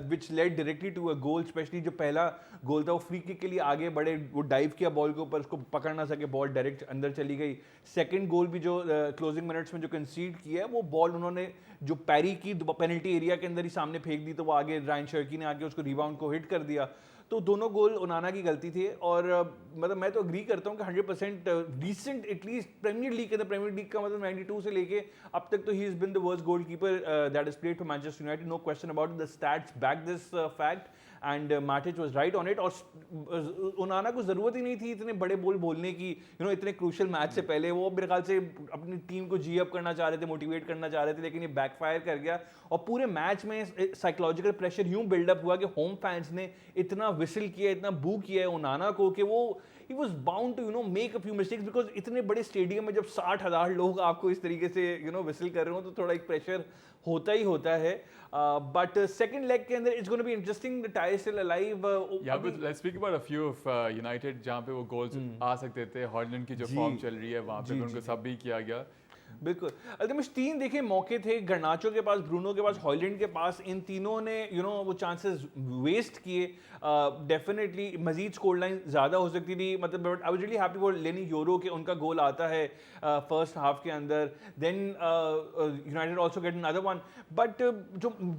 which led directly to a goal, specially जो पहला गोल था वो फ्री किक के लिए आगे बढ़े, वो डाइव किया बॉल के ऊपर, उसको पकड़ ना सके, बॉल डायरेक्ट अंदर चली गई। सेकंड गोल भी जो क्लोजिंग मिनट्स में जो कंसीड किया है वो बॉल उन्होंने जो पैरी की पेनल्टी एरिया के अंदर ही सामने फेंक दी, तो वो आगे रायन शर्की ने आके उसको रिबाउंड को हिट कर दिया। तो दोनों गोल ओनाना की गलती थी और मतलब मैं तो अग्री करता हूँ कि 100% रिसेंट एटलीस्ट प्रीमियर लीग के अंदर, प्रीमियर लीग का मतलब 92 से लेके अब तक तो he is been the worst goalkeeper that is played for Manchester United, no question about the stats back this fact and Matic was right on it. और ओनाना को ज़रूरत ही नहीं थी इतने बड़े बोल बोलने की, यू नो, इतने क्रूशल मैच से पहले। वो मेरे ख्याल से अपनी टीम को जी अप करना चाह रहे थे, मोटिवेट करना चाह रहे थे, लेकिन ये बैकफायर कर गया और पूरे मैच में साइकोलॉजिकल प्रेशर यूं बिल्डअप हुआ कि होम फैंस ने इतना विसल किया, इतना बू किया है ओनाना को कि वो he was bound to make a few mistakes, because इतने बड़े स्टेडियम में जब 60,000 लोग आपको इस तरीके से विसल कर रहे हो तो थोड़ा एक प्रेशर होता ही होता है। बट सेकंड लेग के अंदर it's gonna be interesting, the tie is still alive।
Let's speak about a few of United जहां पे वो गोल्स आ सकते थे। हॉलैंड की जो फॉर्म चल रही है वहां पे उनको सब भी किया गया।
बिल्कुल अल्तमिश, 3 देखिए मौके थे गार्नाचो के पास, ब्रूनो के पास, हॉलैंड के पास, इन तीनों ने वो चांसेस वेस्ट किए। डेफिनेटली मजीद स्कोर लाइन ज़्यादा हो सकती थी, मतलब I was really happy for Leny Yoro के उनका गोल आता है फर्स्ट हाफ के अंदर, then United also get another one. But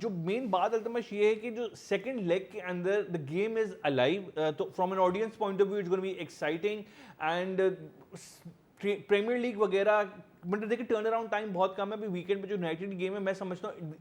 जो मेन बात अल्तमिश ये है कि जो सेकंड लेग के अंदर द गेम इज अलाइव, तो from an audience point of view it's gonna be exciting and premier league वगैरह मतलब देखिए टर्न अराउंड टाइम बहुत कम है। अभी वीकेंड पे जो यूनाइटेड गेम है, मैं समझता हूँ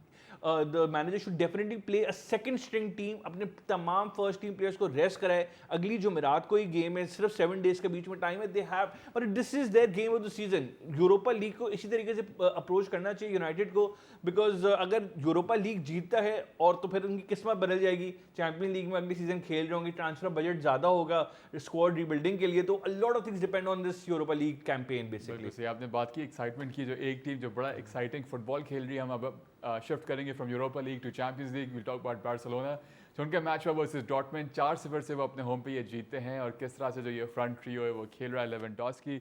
the manager should definitely play a second string team, अपने तमाम फर्स्ट टीम प्लेयर्स को रेस्ट कराए। अगली जुमेरात को ही गेम है, सिर्फ 7 डेज के बीच में टाइम है, they have, but this is their game of the season. Europa league को इसी तरीके से अप्रोच करना चाहिए यूनाइटेड को, बिकॉज अगर यूरोपा लीग जीतता है और तो फिर उनकी किस्मत बदल जाएगी, चैंपियन लीग में अगले सीजन खेल रहे होंगे, ट्रांसफर बजट ज़्यादा होगा स्क्वाड रीबिल्डिंग के लिए, तो अ lot of things depend on this Europa league campaign basically.
आपने बात की एक्साइटमेंट की, जो एक टीम जो बड़ा एक्साइटिंग फुटबॉल खेल रही है, हम अब शिफ्ट करेंगे from Europa League to Champions League. Will talk about Barcelona, जो उनका मैच हुआ वर्सेस डॉर्टमुंड, 4-0 से वो अपने होम पे ये जीतते हैं और किस तरह से जो ये फ्रंट ट्रियो है वो खेल रहा है, लेवेंडोस्की,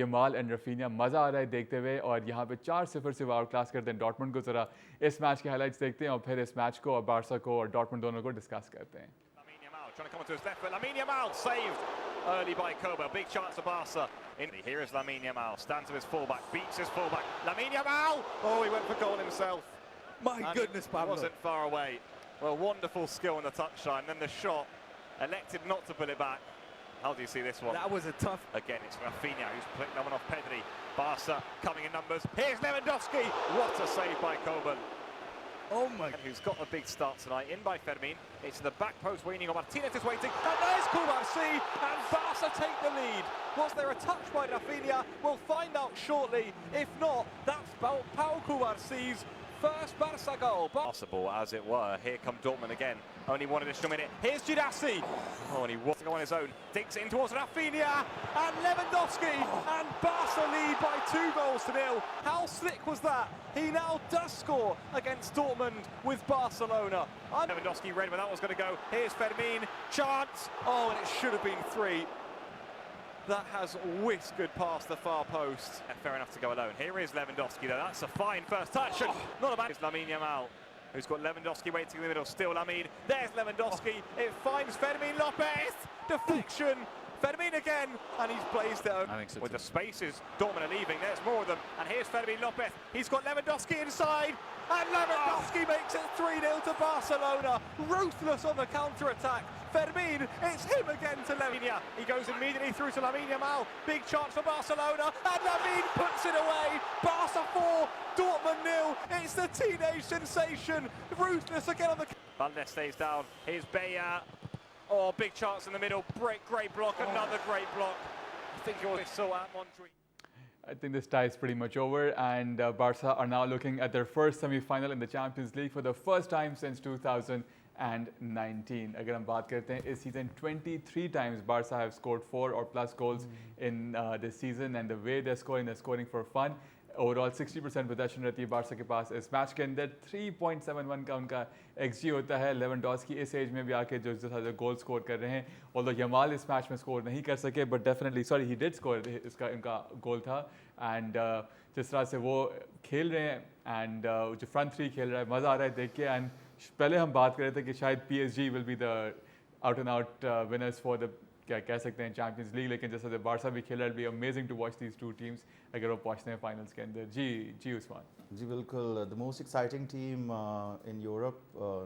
यमाल एंड रफीनिया, मज़ा आ रहा है देखते हुए। और यहाँ पे 4-0 से वो आउट क्लास करते हैं डॉर्टमुंड को। ज़रा इस मैच के हाइलाइट्स देखते हैं और फिर इस मैच को और बार्सा को और डॉर्टमुंड दोनों को डिस्कस करते हैं।
Trying to come onto his left foot. Lamine Yamal saved early by Koba. Big chance for Barca. Here is Lamine Yamal. Stands with his fullback. Beats his fullback. Lamine Yamal! Oh, he went for goal himself.
My goodness, Pablo.
Wasn't far away. Well, wonderful skill on the touchline. Then the shot. Elected not to pull it back. How do you see this one?
That was a tough...
Again, it's Rafinha who's putting that one off Pedri. Barca coming in numbers. Here's Lewandowski. What a save by Coburn.
Oh my...
Who's got a big start tonight, in by Fermin. It's the back post where Inigo Martinez is waiting. And there's Koumarsi, and Barca take the lead. Was there a touch by Rafinha? We'll find out shortly. If not, that's Pau Koumarsi's first Barca goal. Possible, as it were. Here come Dortmund again. Only one additional minute. Here's Girassi. Oh, and he wants to go on his own. Dinks it in towards Rafinha. And Lewandowski. And Barca lead by 2-0. How slick was that? He now does score against Dortmund with Barcelona. Lewandowski read where that was going to go. Here's Fermin. Chance. Oh, and it should have been 3. That has whisked past the far post. And fair enough to go alone. Here is Lewandowski though. That's a fine first touch. And not a bad. It's Lamine Yamal. who's got Lewandowski waiting in the middle. Still Lamine. There's Lewandowski. It finds Fermin Lopez. Deflection. Fermin again, and he's blazed it out with the spaces. Dortmund are leaving. There's more of them, and here's Fermin Lopez. He's got Lewandowski inside, and Lewandowski makes it 3-0 to Barcelona. Ruthless on the counter-attack. Fermin, it's him again to Lamine. He goes immediately through to Lamine Yamal. Big chance for Barcelona, and Lamine puts it away. Barca 4, Dortmund 0. It's the teenage sensation. Ruthless again on the. Valdes stays down. Here's Bayer. Oh, big chance in the middle. Great block. Another great block. I think it was so at Montreux.
I think this tie is pretty much over, and Barca are now looking at their first semi-final in the Champions League for the first time since 2019. अगर हम बात करते हैं इस season 23 times Barca have scored 4 or plus goals in this season, and the way they're scoring for fun. Overall 60% possession रहती है Barca के पास इस मैच के अंदर. 3.71 का उनका एक्सजी होता है. लेवेंडोस्की इस एज में भी आके जो गोल स्कोर कर रहे हैं, ऑल्दो यमाल इस मैच में स्कोर नहीं कर सके, but definitely sorry he did score. इसका इनका गोल था. एंड जिस तरह से वो खेल रहे हैं, एंड जो फ्रंट थ्री खेल रहा है, मज़ा आ रहा है देख के. एंड पहले हम बात कर रहे थे कि शायद PSG will be the out and out winners for the क्या कह सकते हैं चैंपियंस लीग, लेकिन जैसे बार्सा भी खेला, it be amazing to watch these two teams अगर वो पहुंचते हैं फाइनल्स के अंदर. जी उस्मान.
जी बिल्कुल, the most exciting team in Europe,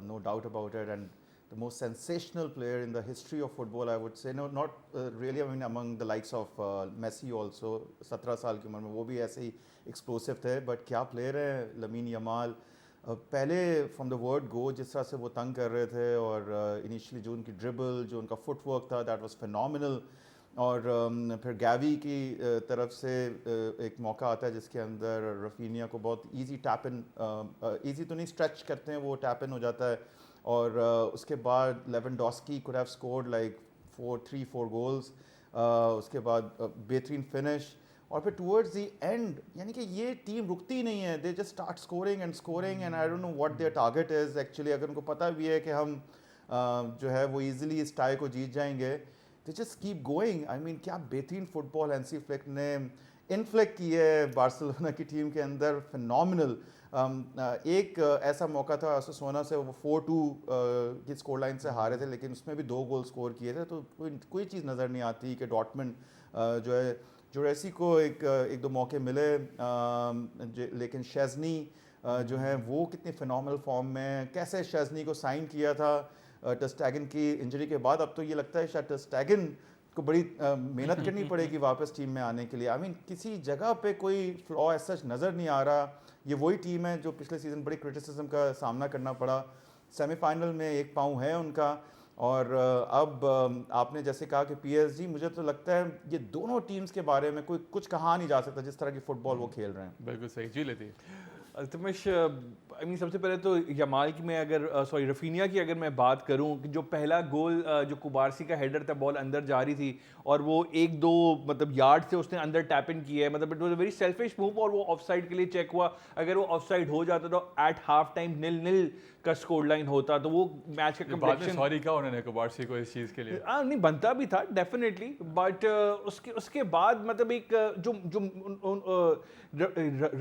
no doubt about it, and the most sensational player in the history of football, I would say. No, not really, I mean, among the likes of Messi also. 17 साल की उम्र में वो भी ऐसे ही explosive थे, but क्या player है लमीन यमाल. पहले फ्रॉम द वर्ड गो जिस तरह से वो तंग कर रहे थे, और इनिशियली जो उनकी ड्रिबल, जो उनका फुटवर्क था, दैट वाज फिनोमिनल. और फिर गैवी की तरफ से एक मौका आता है जिसके अंदर रफीनिया को बहुत इजी टैप इन, इजी तो नहीं, स्ट्रेच करते हैं, वो टैप इन हो जाता है. और उसके बाद Lewandowski could have scored like 3-4 goals. उसके बाद बेहतरीन फिनिश. और फिर टूवर्ड्स द एंड, यानी कि ये टीम रुकती नहीं है. They just start scoring and I don't know what their target is actually. अगर उनको पता भी है कि हम जो है वो ईजिली इस टाई को जीत जाएंगे, they just keep going. I mean क्या बेहतरीन फुटबॉल हैंसी फ्लिक ने इनफ्लिक्ट की है बार्सिलोना की टीम के अंदर. फिनोमिनल. एक ऐसा मौका था सोना से, वो 4-2 की स्कोर लाइन से हारे थे, लेकिन उसमें भी 2 गोल स्कोर किए थे. तो कोई चीज़ नज़र नहीं आती कि डॉर्टमुंड जो है जोरेसी को एक दो मौके मिले, लेकिन शेज़नी जो है वो कितनी फिनोमिनल फॉर्म में. कैसे शेज़नी को साइन किया था टर स्टेगन की इंजरी के बाद. अब तो ये लगता है शायद टर स्टेगन को बड़ी मेहनत करनी पड़ेगी वापस टीम में आने के लिए. आई मीन किसी जगह पे कोई फ्लॉ एज सच नज़र नहीं आ रहा. ये वही टीम है जो पिछले सीज़न बड़ी क्रिटिसिज्म का सामना करना पड़ा. सेमीफाइनल में एक पाँव है उनका. और अब आपने जैसे कहा कि PSG, मुझे तो लगता है ये दोनों टीम्स के बारे में कोई कुछ कहा नहीं जा सकता जिस तरह की फुटबॉल वो खेल रहे हैं.
बिल्कुल सही. जी लेती
अल्तमिश, आई मीन सबसे पहले तो यमाल की मैं अगर रफीनिया की अगर मैं बात करूं कि जो पहला गोल जो कुबारसी का हेडर था, बॉल अंदर जा रही थी और वो 1-2 मतलब यार्ड से उसने अंदर टैप इन किया है. मतलब it was a very selfish move, और वो ऑफसाइड के लिए चेक हुआ. अगर वो ऑफसाइड हो जाता तो एट हाफ टाइम 0-0 का स्कोर लाइन होता, तो वो मैच का कंप्लीशन.
सॉरी कहा उन्होंने कुबारसी को इस चीज़ के लिए.
नहीं बनता भी था डेफिनेटली, बट उसके बाद मतलब एक जो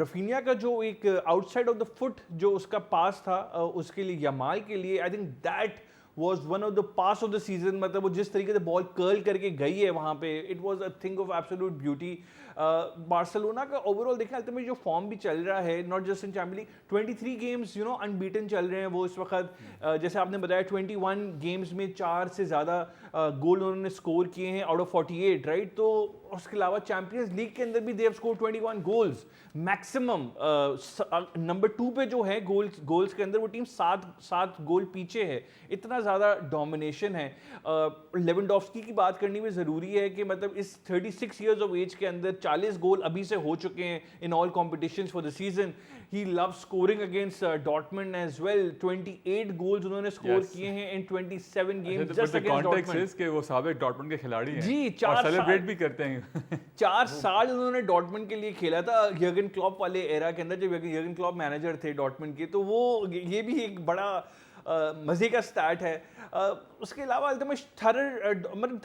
रफीनिया का जो एक आउटसाइड ऑफ द फुट जो उसका पास था उसके लिए, यमाल के लिए, आई think that was one of the pass of the season. मतलब वो जिस तरीके से बॉल कर्ल करके गई है वहाँ पे, it was a thing of absolute beauty. Barcelona का ओवरऑल देखा अल्टीमेट जो फॉर्म भी चल रहा है, not just in champions league, 23 games unbeaten चल रहे हैं वो इस वक्त. जैसे आपने बताया 21 गेम्स में 4 से ज़्यादा गोल उन्होंने स्कोर किए हैं आउट ऑफ 48, राइट. तो उसके अलावा चैंपियंस लीग के अंदर भी they have scored 21 goals maximum. Number 2 पे जो है गोल्स के अंदर वो टीम 7 गोल पीछे है. इतना ज़्यादा डोमिनेशन है. लेवेंडोव्स्की की बात करनी भी ज़रूरी है कि मतलब इस 36 ईयर्स ऑफ एज के अंदर 40 गोल अभी से हो चुके हैं in all competitions for the season. He loves scoring against Dortmund as well. 28 goals उन्होंने स्कोर किए हैं in 27 games just against Dortmund.
कि वो साबिक डॉर्टमुंड के खिलाड़ी हैं
जी,
और सेलिब्रेट भी करते हैं.
4 साल उन्होंने डॉर्टमुंड के लिए खेला था यर्गन क्लॉप वाले एरा के अंदर, जब यर्गन क्लॉप मैनेजर थे डॉर्टमुंड के. तो वो ये भी एक बड़ा मज़े का स्टैट है। उसके अलावा अल्टीमेट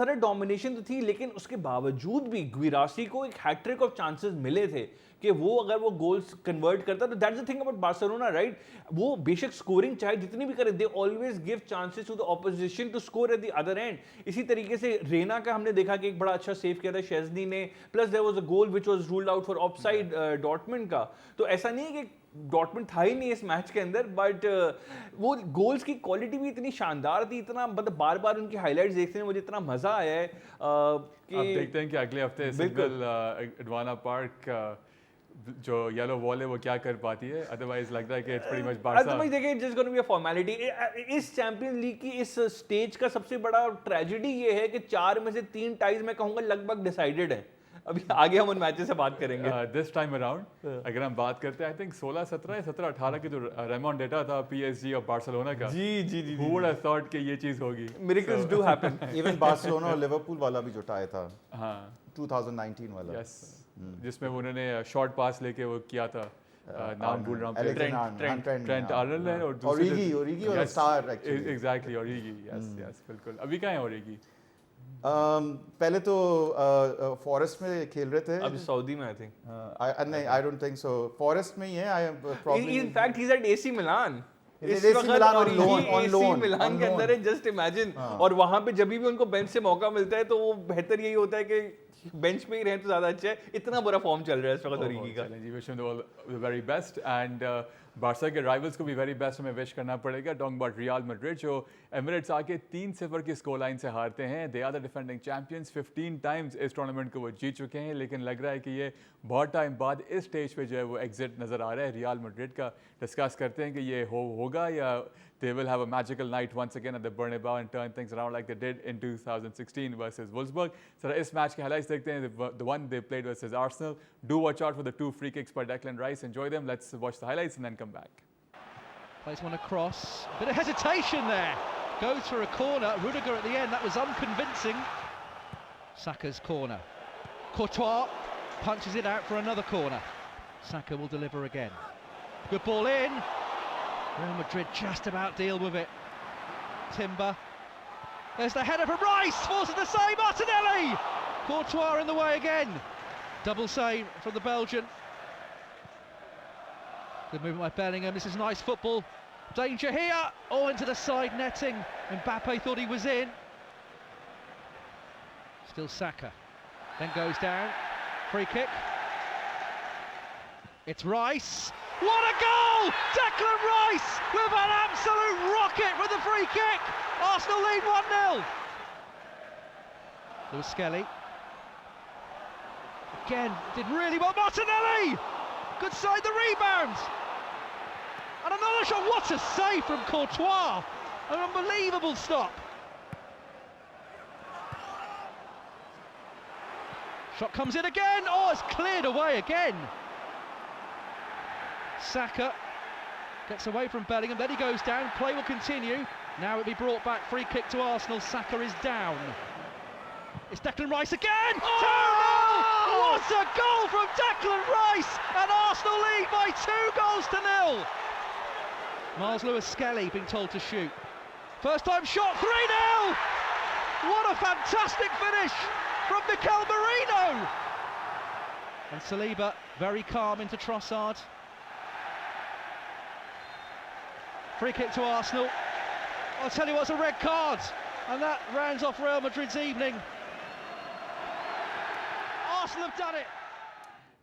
थरर डोमिनेशन तो थी, लेकिन उसके बावजूद भी गुइरासी को एक हैट्रिक ऑफ चांसेस मिले थे कि वो अगर वो गोल्स कन्वर्ट करता, तो that's the thing about Barcelona, right? वो बेशक स्कोरिंग चाहे जितनी भी करे, they always give chances to the opposition to score at the other end. इसी तरीके से रेना का हमने देखा कि एक बड़ा अच्छा सेव किया था शेज़नी ने, plus there was a goal which was ruled out for offside Dortmund का। तो ऐसा नहीं है कि डॉर्टमुंड था ही नहीं इस मैच के अंदर, बट वो गोल्स की क्वालिटी भी इतनी शानदार थी, इतना मतलब बार बार उनकी हाइलाइट्स देखने में मुझे इतना मजा आया है कि
अब देखते हैं कि अगले हफ्ते सिंगल एडवाना पार्क जो येलो वॉल है वो क्या कर पाती है। अदरवाइज लगता है कि it's pretty much Barca.
Otherwise देखिए it's just gonna be a formality. इस चैंपियंस लीग की इस स्टेज का सबसे बड़ा ट्रेजेडी ये है कि 4 में से 3 टाइज मैं कहूंगा लगभग डिसाइडेड है। अभी आगे हम उन मैचेस से बात करेंगे।
दिस टाइम अराउंड अगर हम बात करते हैं, आई थिंक 16-17 या 17-18 के जो रेमॉन डेटा था पीएसजी और बार्सिलोना का,
जी
who would have thought कि ये चीज होगी।
Miracles do happen.
Even Barcelona और लिवरपूल वाला भी जो टाई था
हाँ
2019 वाला,
यस, जिसमें उन्होंने शॉर्ट पास लेके वो किया था, नाम भूल रहा हूँ, ट्रेंट आर्नल्ड है और
ओरिगी और star actually.
Exactly Origi, yes yes बिल्कुल। अभी कहाँ है ओरिगी?
पहले तो फॉरेस्ट में खेल रहे थे,
अभी सऊदी में आई थिंक।
नहीं I don't think so, Forest में ही है। I probably
in fact he is at AC Milan.
AC Milan on loan
Milan के अंदर है, जस्ट इमेजिन। और वहां पे जब भी उनको बेंच से मौका मिलता है तो वो बेहतर यही होता है कि बेंच पे ही रहे तो ज्यादा अच्छा है। इतना बुरा फॉर्म चल रहा है इस वक्त ओरिगी का।
जी, wish him the very best and Barca के राइवल्स को भी वेरी बेस्ट हमें विश करना पड़ेगा। टॉकिंग अबाउट रियल मैड्रिड जो एमिरेट्स आके 3-0 की स्कोर लाइन से हारते हैं। They are the defending champions, 15 times इस टूर्नामेंट को वो जीत चुके हैं, लेकिन लग रहा है कि ये बहुत टाइम बाद इस स्टेज पे जो है वो एग्जिट नज़र आ रहा है रियल मैड्रिड का। डिस्कस करते हैं कि ये होगा या they will have a magical night once again at the Bernabeu and turn things around like they did in 2016 versus Wolfsburg. So इस मैच के highlights देखते हैं, the one they played versus Arsenal. Do watch out for the 2 free kicks by Declan Rice. Enjoy them. Let's watch the highlights and then come back.
Plays one across. Bit of hesitation there. Goes for a corner. Rudiger at the end. That was unconvincing. Saka's corner. Courtois punches it out for another corner. Saka will deliver again. Good ball in. Real Madrid just about deal with it. Timber. There's the header from Rice. Forces the save. Martinelli. Courtois in the way again. Double save from the Belgian. Good movement by Bellingham. This is nice football. Danger here. Oh, into the side netting. Mbappe thought he was in. Still Saka. Then goes down. Free kick. It's Rice. What a goal! Declan Rice with an absolute rocket with the free kick. Arsenal lead 1-0. Lewis Skelly. Again, did really well. Martinelli! Good side the rebound. And another shot. What a save from Courtois. An unbelievable stop. Shot comes in again. Oh, it's cleared away again. Saka gets away from Bellingham, then he goes down, play will continue. Now it'll be brought back, free kick to Arsenal, Saka is down. It's Declan Rice again! Oh! 2-0! What a goal from Declan Rice! And Arsenal lead by 2-0. Miles Lewis-Skelly being told to shoot. First time shot, 3-0! What a fantastic finish from Mikel Merino! And Saliba very calm into Trossard. Free kick to Arsenal. I'll tell you what's a red card. And that rounds off Real Madrid's evening. Arsenal have done it.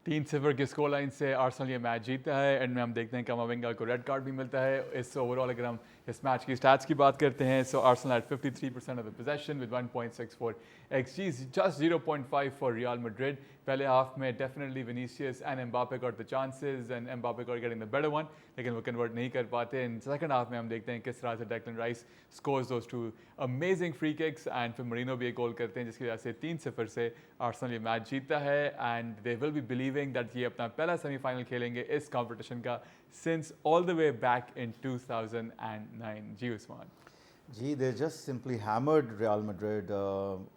3-0 की score line से Arsenal ये match जीतता है। And में हम देखते हैं कामाविंगा को रेड कार्ड भी मिलता है। इस ओवरऑल अगर हम इस मैच की स्टैट्स की बात करते हैं, so Arsenal had 53% of the possession with 1.64 XG, just 0.5 for Real Madrid. पहले हाफ में definitely Vinicius and Mbappe got the chances and Mbappe got getting the better one, लेकिन वो कन्वर्ट नहीं कर पाते। इन सेकंड हाफ में हम देखते हैं किस तरह से Declan rice scores those 2 amazing free kicks and फिर मरीनो भी एक गोल करते हैं, जिसकी वजह से 3-0 से आर्सेनल ये मैच जीतता है। And they will be believing that ये अपना पहला सेमीफाइनल खेलेंगे इस कॉम्पिटिशन का since all the way back in 2009। जी उस्मान।
जी, they just simply hammered Real Madrid.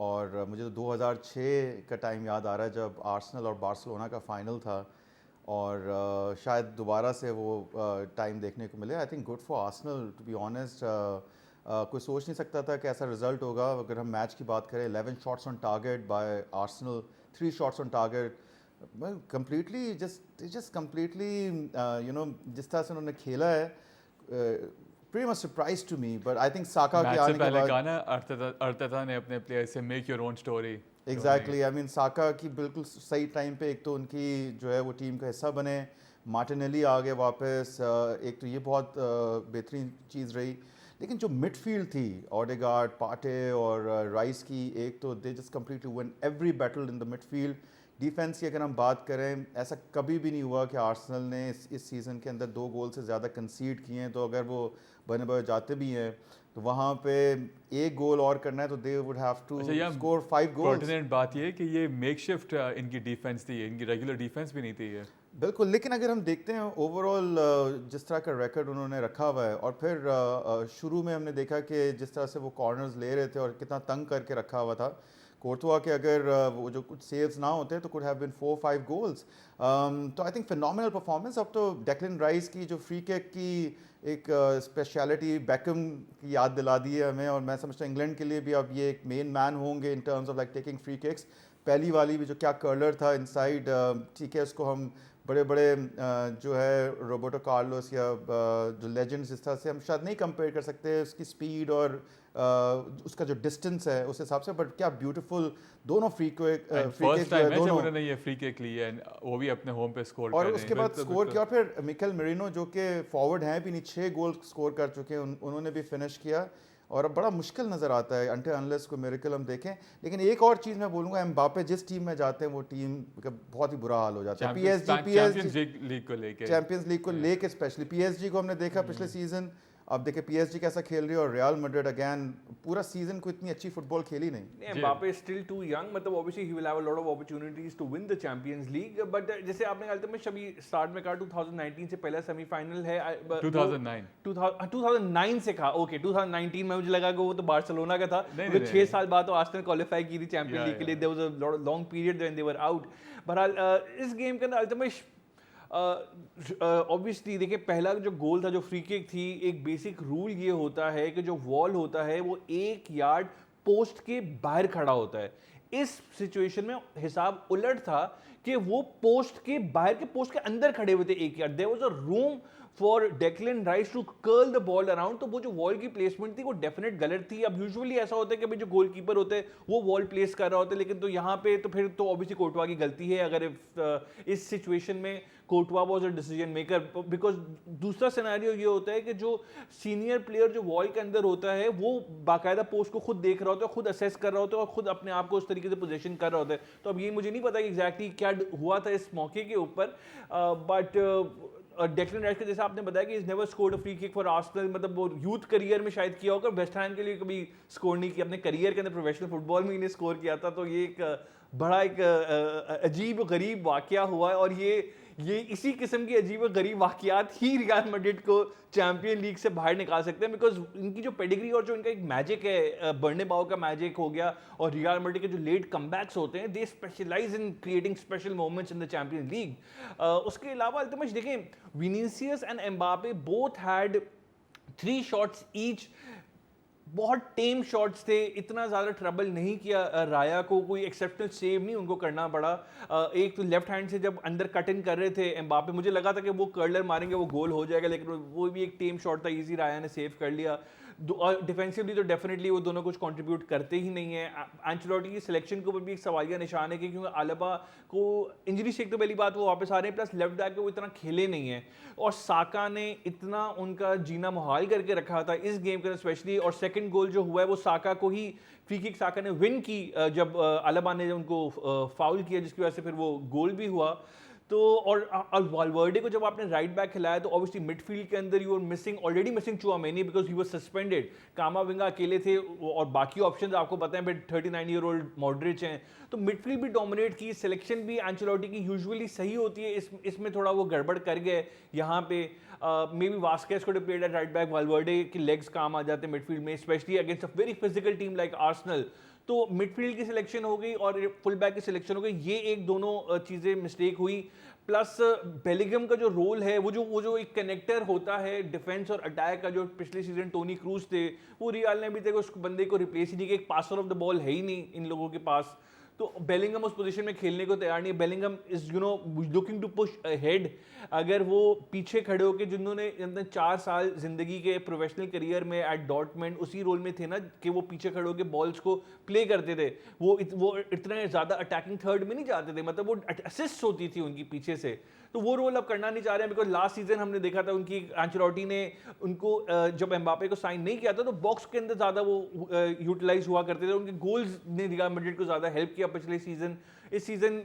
और मुझे तो 2006 का टाइम याद आ रहा है जब आर्सेनल और बार्सिलोना का फाइनल था और शायद दोबारा से वो टाइम देखने को मिले। I think good for Arsenal to be honest. कोई सोच नहीं सकता था कि ऐसा रिजल्ट होगा। अगर हम मैच की बात करें 11 shots on target by Arsenal, 3 shots on target, completely just completely जिस तरह से उन्होंने खेला है, pretty much surprised to me, but I think Saka के
मैच से
आने के
पहले
बाद
कहा ना अर्थेता ने अपने प्लेयर से make your own story.
Exactly, I mean Saka की बिल्कुल सही टाइम पे एक तो उनकी जो है वो टीम का हिस्सा बने, मार्टिनेली आ गए वापस, एक तो ये बहुत बेहतरीन चीज़ रही। लेकिन जो मिडफील्ड थी ओडेगार्ड, पार्टे और राइस की, एक तो they just completely win every battle in the midfield. Defence की अगर हम बात करें, ऐसा कभी भी नहीं हुआ कि आर्सेनल ने इस सीज़न के अंदर 2 गोल से ज़्यादा कंसीड किए हैं। तो अगर वो बने बने जाते भी हैं तो वहाँ पे 1 गोल और करना है तो they would have to score 5 goals.
Pertinent बात ये कि ये मेकशिफ्ट इनकी डिफेंस थी, इनकी रेगुलर डिफेंस भी नहीं थी ये।
बिल्कुल, लेकिन अगर हम देखते हैं ओवरऑल जिस तरह का रिकॉर्ड उन्होंने रखा हुआ है, और फिर शुरू में हमने देखा कि जिस तरह से वो कॉर्नर्स ले रहे थे और कितना तंग करके रखा हुआ था कोर्तुआ के, अगर वो जो कुछ सेव्स ना होते तो कुड हैव बीन 4-5 गोल्स। तो आई थिंक फिनोमिनल परफॉर्मेंस। अब तो डेक्लन राइस की जो फ्री किक की एक स्पेशलिटी बैकम की याद दिला दी है हमें, और मैं समझता हूँ इंग्लैंड के लिए भी अब ये एक मेन मैन होंगे in terms of like taking free kicks. पहली वाली भी जो क्या कर्लर था इनसाइड, ठीक है, उसको हम बड़े बड़े जो है रोबर्टो कार्लोस या जो लेजेंड्स, इस तरह से हम शायद नहीं कंपेयर कर सकते उसकी स्पीड और उसका जो डिस्टेंस है उस हिसाब से, बट क्या ब्यूटीफुल दोनों फ्री किक
दोनों उन्होंने ये फ्री किक ली है, वो भी अपने होम पे स्कोर
और उसके बाद स्कोर किया। और फिर मिकेल मेरिनो जो कि फॉरवर्ड हैं भी नहीं, 6 गोल स्कोर कर चुके हैं, उन्होंने भी फिनिश किया। और अब बड़ा मुश्किल नज़र आता है अनटिल अनलेस कोई मिरेकल हम देखें। लेकिन एक और चीज़ मैं बोलूँगा, एम्बापे जिस टीम में जाते हैं वो टीम का बहुत ही बुरा हाल हो जाता है।
चैंपियंस लीग को लेके स्पेशली पीएसजी
को हमने देखा पिछले सीजन, अब देखे पीएसजी कैसा खेल रही है, और रियल मैड्रिड अगेन पूरा सीजन को इतनी अच्छी फुटबॉल खेली नहीं।
एम्बापे स्टिल टू यंग, मतलब obviously he will have a lot of opportunities to win the Champions League, but जैसे आपने गलती में शबी स्टार्ट में कहा 2019 से पहला सेमीफाइनल है। 2009 से कहा, ओके 2019 में मुझे लगा कि वो तो बार्सिलोना का था, तो 6 साल बाद तो आर्सेनल क्वालीफाई की थी चैंपियंस लीग के लिए। There was a long period when they were out. बहरहाल इस गेम के अंदर अल्टीमेट ऑब्वियसली देखिए, पहला जो गोल था, जो फ्री किक थी, एक बेसिक रूल ये होता है कि जो वॉल होता है वो 1 यार्ड पोस्ट के बाहर खड़ा होता है। इस सिचुएशन में हिसाब उलट था कि वो पोस्ट के बाहर के पोस्ट के अंदर खड़े हुए थे 1 yard. There was a room for Declan Rice to curl the ball around. तो वो जो वॉल की प्लेसमेंट थी वो डेफिनेट गलत थी। अब यूजुअली ऐसा होता है कि भाई जो गोलकीपर होते हैं वो वॉल प्लेस कर रहा होता है, लेकिन तो यहाँ पे तो फिर तो ऑब्वियसली कोर्टवा की गलती है अगर इस सिचुएशन में कोर्टवा was a decision maker. Because दूसरा सिनेरियो ये होता है कि जो सीनियर प्लेयर जो वॉल के अंदर होता है वो बाकायदा पोस्ट को खुद देख रहा होता है, खुद असेस कर रहा होता है और खुद अपने आप को उस तरीके से पोजीशन कर रहा होता है। तो अब ये मुझे नहीं पता कि एग्जैक्टली क्या हुआ था इस मौके के ऊपर, बट डेक्लन राइस के जैसा आपने बताया कि is never scored a free kick for Arsenal, मतलब वो यूथ करियर में शायद किया होगा, वेस्ट हैम के लिए कभी स्कोर नहीं किया, अपने करियर के अंदर प्रोफेशनल फुटबॉल में इन्हें स्कोर किया था। तो ये एक बड़ा एक अजीब गरीब वाकया हुआ है, और ये इसी किस्म की अजीब गरीब वाकयात ही रियल मैड्रिड को चैंपियन लीग से बाहर निकाल सकते हैं। बिकॉज इनकी जो पेडिग्री और जो इनका एक मैजिक है, बर्नेबाउ का मैजिक हो गया, और रियल मैड्रिड के जो लेट कमबैक्स होते हैं, they specialize in creating special moments in the champion League. उसके अलावा अल्टीमेट देखें, Vinicius and Mbappe both had 3 shots each, बहुत टेम शॉट्स थे, इतना ज़्यादा ट्रबल नहीं किया राया को, कोई एक्सेप्शनल सेव नहीं उनको करना पड़ा। एक तो लेफ्ट हैंड से जब अंदर कट इन कर रहे थे एम्बापे, मुझे लगा था कि वो कर्लर मारेंगे वो गोल हो जाएगा, लेकिन वो भी एक टेम शॉट था, इजी राया ने सेव कर लिया। डिफेंसिवली तो डेफिनेटली वो दोनों कुछ कंट्रीब्यूट करते ही नहीं है। एंचेलोटी की सिलेक्शन के ऊपर भी एक सवालिया निशान है, क्योंकि अलाबा को इंजरी से एक तो पहली बात वो वापस आ रहे हैं, प्लस लेफ्ट बैक पे वो इतना खेले नहीं है, और साका ने इतना उनका जीना मुहाल करके रखा था इस गेम के अंदर स्पेशली। और सेकंड गोल जो हुआ है वो साका को ही, फ्री किक साका ने विन की जब अलाबा ने उनको फाउल किया, जिसकी वजह से फिर वो गोल भी हुआ। तो और वाल्वर्डे को जब आपने राइट बैक खिलाया तो ऑब्वियसली मिडफील्ड के अंदर you are missing, already missing Tchouameni because he was suspended, Camavinga अकेले थे, और बाकी ऑप्शंस आपको पता है बट 39 ईयर ओल्ड मॉडरिच हैं। तो मिडफील्ड भी डोमिनेट की, सिलेक्शन भी एंचेलोटी की यूजुअली सही होती है, इसमें थोड़ा वो गड़बड़ कर गए यहाँ पे। मे बी वास्केस को played at right back, Valverde के लेग्स काम आ जाते हैं मिडफील्ड में, specially against a very physical team like Arsenal. तो मिडफील्ड की सिलेक्शन हो गई और फुल बैक की सिलेक्शन हो गई, ये एक दोनों चीज़ें मिस्टेक हुई। प्लस बेलिंगम का जो रोल है, वो जो एक कनेक्टर होता है डिफेंस और अटैक का, जो पिछले सीजन टोनी क्रूज थे, वो रियल ने अभी तक उस बंदे को रिप्लेस ही नहीं किया। एक पासर ऑफ द बॉल है ही नहीं इन लोगों के पास, तो बेलिंगम उस पोजीशन में खेलने को तैयार नहीं है। Bellingham is looking to push ahead. अगर वो पीछे खड़े होकर, जिन्होंने 4 साल जिंदगी के प्रोफेशनल करियर में एट डॉर्टमंड उसी रोल में थे ना, कि वो पीछे खड़े होकर बॉल्स को प्ले करते थे, वो इतने ज़्यादा अटैकिंग थर्ड में नहीं जाते थे, मतलब वो असिस्ट होती थी उनकी पीछे से, तो वो रोल अब करना नहीं चाह रहे हैं। बिकॉज लास्ट सीजन हमने देखा था उनकी एंचेलोटी ने उनको जब एम्बापे को साइन नहीं किया था, तो बॉक्स के अंदर ज़्यादा वो यूटिलाइज हुआ करते थे, उनके गोल्स ने रियल मैड्रिड को ज़्यादा हेल्प किया पिछले सीजन। इस season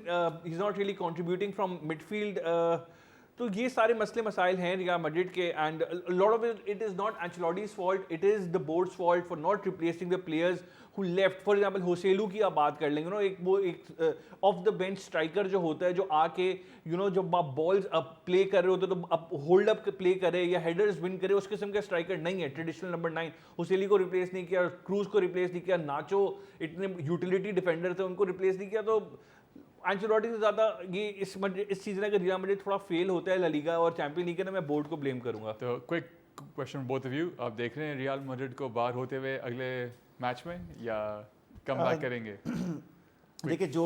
he is not really contributing from midfield. तो ये सारे मसले मसाइल हैं रियल मैड्रिड के, and lot of it is not Ancelotti's fault, it is the board's fault for not replacing the players who left. For example Joselu की आप बात कर लेंगे ना, एक ऑफ द बेंच स्ट्राइकर जो होता है, जो आके जब आप बॉल्स प्ले कर रहे होते तो आप होल्ड अप प्ले करे या हेडर्स विन करे, उस किस्म का स्ट्राइकर नहीं है ट्रेडिशनल नंबर 9। होसेली को रिप्लेस नहीं किया, क्रूज को रिप्लेस नहीं किया, नाचो इतने यूटिलिटी डिफेंडर थे, उनको रिप्लेस नहीं किया। तो एंचेलोटी से ज़्यादा ये इस सीजन अगर रियल मैड्रिड थोड़ा फेल होता है ला लीगा और चैंपियन लीग के ना, मैं बोर्ड को ब्लेम करूंगा।
तो quick question both of you, आप देख रहे हैं रियल मैड्रिड को बाहर होते हुए अगले मैच में, या कम बैक करेंगे?
देखिए, जो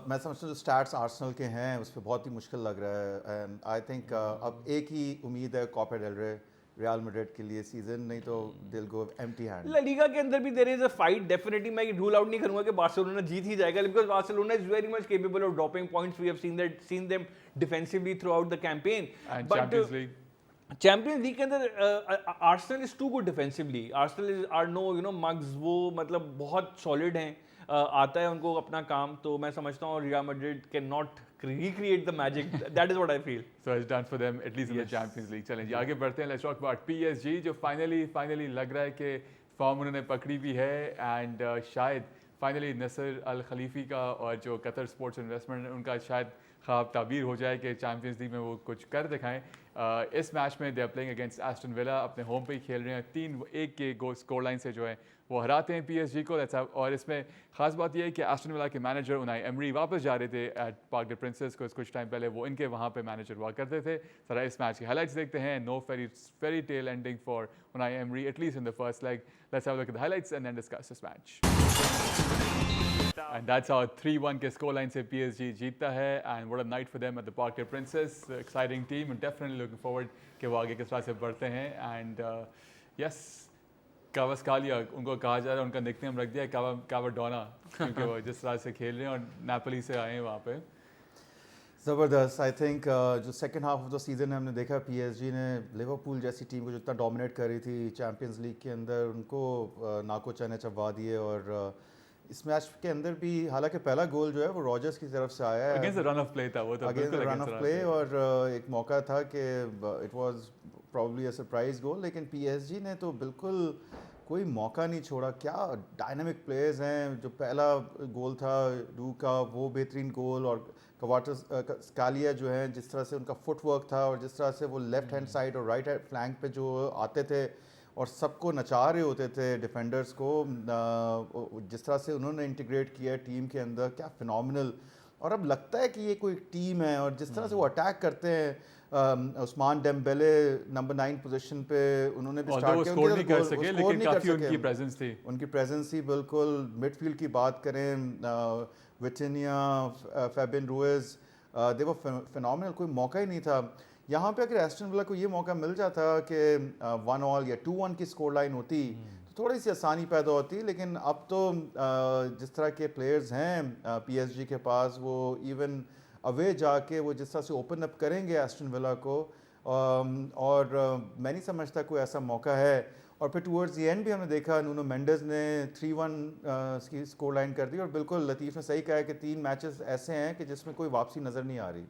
मैं समझता हूँ जो स्टैट्स आर्सेनल के हैं उस पर बहुत ही मुश्किल लग रहा है, एंड आई थिंक अब एक ही उम्मीद है Copa del Rey Real Madrid के लिए सीजन, नहीं तो they'll go empty hand.
La Liga के अंदर भी there is a fight definitely. मैं रूल आउट नहीं करूंगा कि बार्सिलोना जीत ही जाएगा, because Barcelona is very much capable of dropping points. We have seen them defensively throughout the campaign.
But
Champions League के अंदर Arsenal is too good defensively. Arsenal are no mugs, वो मतलब बहुत solid हैं, आता है उनको अपना काम। तो मैं समझता हूँ real Madrid can not recreate the magic. That is what I feel.
So it's done for them, at least in the Champions League. चलें जी, आगे बढ़ते हैं। Let's talk about PSG, जो finally लग रहा है कि फॉर्म उन्होंने पकड़ी भी है, एंड शायद फाइनली नसर अल खलीफी का और जो कतर स्पोर्ट्स इन्वेस्टमेंट उनका शायद ख्वाब ताबीर हो जाए कि चैंपियंस लीग में वो कुछ कर दिखाएं। इस मैच में they are playing against Aston Villa, अपने होम पे ही खेल रहे हैं, 3-1 के स्कोर लाइन से जो है वो हराते हैं PSG को। और इसमें खास बात यह है कि एस्टन विला के मैनेजर उनाई एमरी वापस जा रहे थे एट पार्क दे प्रिंसेस को, कुछ टाइम पहले वो इनके वहाँ पे मैनेजर हुआ करते थे। जरा इस मैच की हाइलाइट्स देखते हैं। No fairy tale ending for Unai Emery, at least in the first leg. Let's have a look at the highlights and then discuss this match. And that's how 3-1 के स्कोर लाइन से PSG जीतता है, and what a night for them at the Park des Princes. Exciting team and definitely looking forward कि वो आगे किस तरह से बढ़ते हैं। And yes, कावास्कालिया उनको कहा जा रहा है, उनका निकनेम रख दिया है कावाडोना, क्योंकि वो जिस तरह से खेल रहे हैं और नापोली से आए हैं वहाँ पे।
ज़बरदस्त। आई थिंक जो second half of the season हमने देखा PSG ने लिवरपूल जैसी टीम को जितना डोमिनेट कर रही थी चैंपियंस लीग के अंदर, उनको नाको चने चबा दिए। और इस मैच के अंदर भी हालांकि पहला गोल जो है वो रॉजर्स की तरफ से आया है,
against the run of play था वो, तो
against the run of play, और एक मौका था कि it was probably a surprise goal, लेकिन PSG ने तो बिल्कुल कोई मौका नहीं छोड़ा। क्या डायनामिक प्लेयर्स हैं। जो पहला गोल था डू का, वो बेहतरीन गोल, और कवाटस्कालिया जो है, जिस तरह से उनका फुटवर्क था और जिस तरह से वो लेफ्ट हैंड साइड और राइट हैंड फ्लैंक पे जो आते थे और सबको नचा रहे होते थे डिफेंडर्स को, जिस तरह से उन्होंने इंटीग्रेट किया टीम के अंदर, क्या फिनोमिनल। और अब लगता है कि ये कोई टीम है, और जिस तरह से वो अटैक करते हैं। उस्मान डेम्बेले नंबर 9 पोजीशन पे उन्होंने भी स्टार्ट किया,
स्कोर नहीं कर सके, लेकिन काफी उनकी प्रेजेंस थी,
उनकी प्रेजेंस थी बिल्कुल। मिडफील्ड की बात करें, विटिनिया, फैबियन रूइज, दे वर फिनोमिनल, कोई मौका ही नहीं था। यहाँ पे अगर एस्टन विला को ये मौका मिल जाता कि 1-1 या 2-1 की स्कोर लाइन होती तो थोड़ी सी आसानी पैदा होती, लेकिन अब तो जिस तरह के प्लेयर्स हैं PSG के पास, वो इवन अवे जाके वो जिस तरह से ओपन अप करेंगे एस्टन विला को, और मैं नहीं समझता कोई ऐसा मौका है। और फिर टूवर्ड्स दी एंड भी हमने देखा नुनो मेंडेस ने 3-1 की स्कोर लाइन कर दी, और बिल्कुल लतीफ़ ने सही कहा है कि 3 मैचेस ऐसे हैं कि जिसमें कोई वापसी नज़र नहीं आ रही।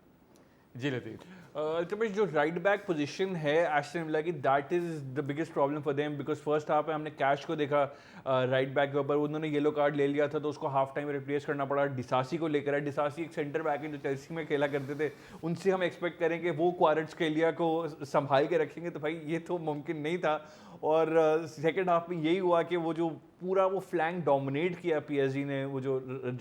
जी लतीफ़,
अल्टीमेटली जो राइट बैक पोजीशन है एस्टन विला की, that is the biggest problem for them, because first half में हमने कैश को देखा राइट बैक के ऊपर, उन्होंने येलो कार्ड ले लिया था तो उसको हाफ टाइम में रिप्लेस करना पड़ा। डिसासी को लेकर है, डिसासी एक सेंटर बैक है जो चेल्सी में खेला करते थे, उनसे हम एक्सपेक्ट करें कि वो क्वारट्स्केलिया को संभाल के रखेंगे, तो भाई ये तो मुमकिन नहीं था। और सेकेंड हाफ में यही हुआ कि वो जो पूरा वो फ्लैंक डोमिनेट किया पीएसजी ने, वो जो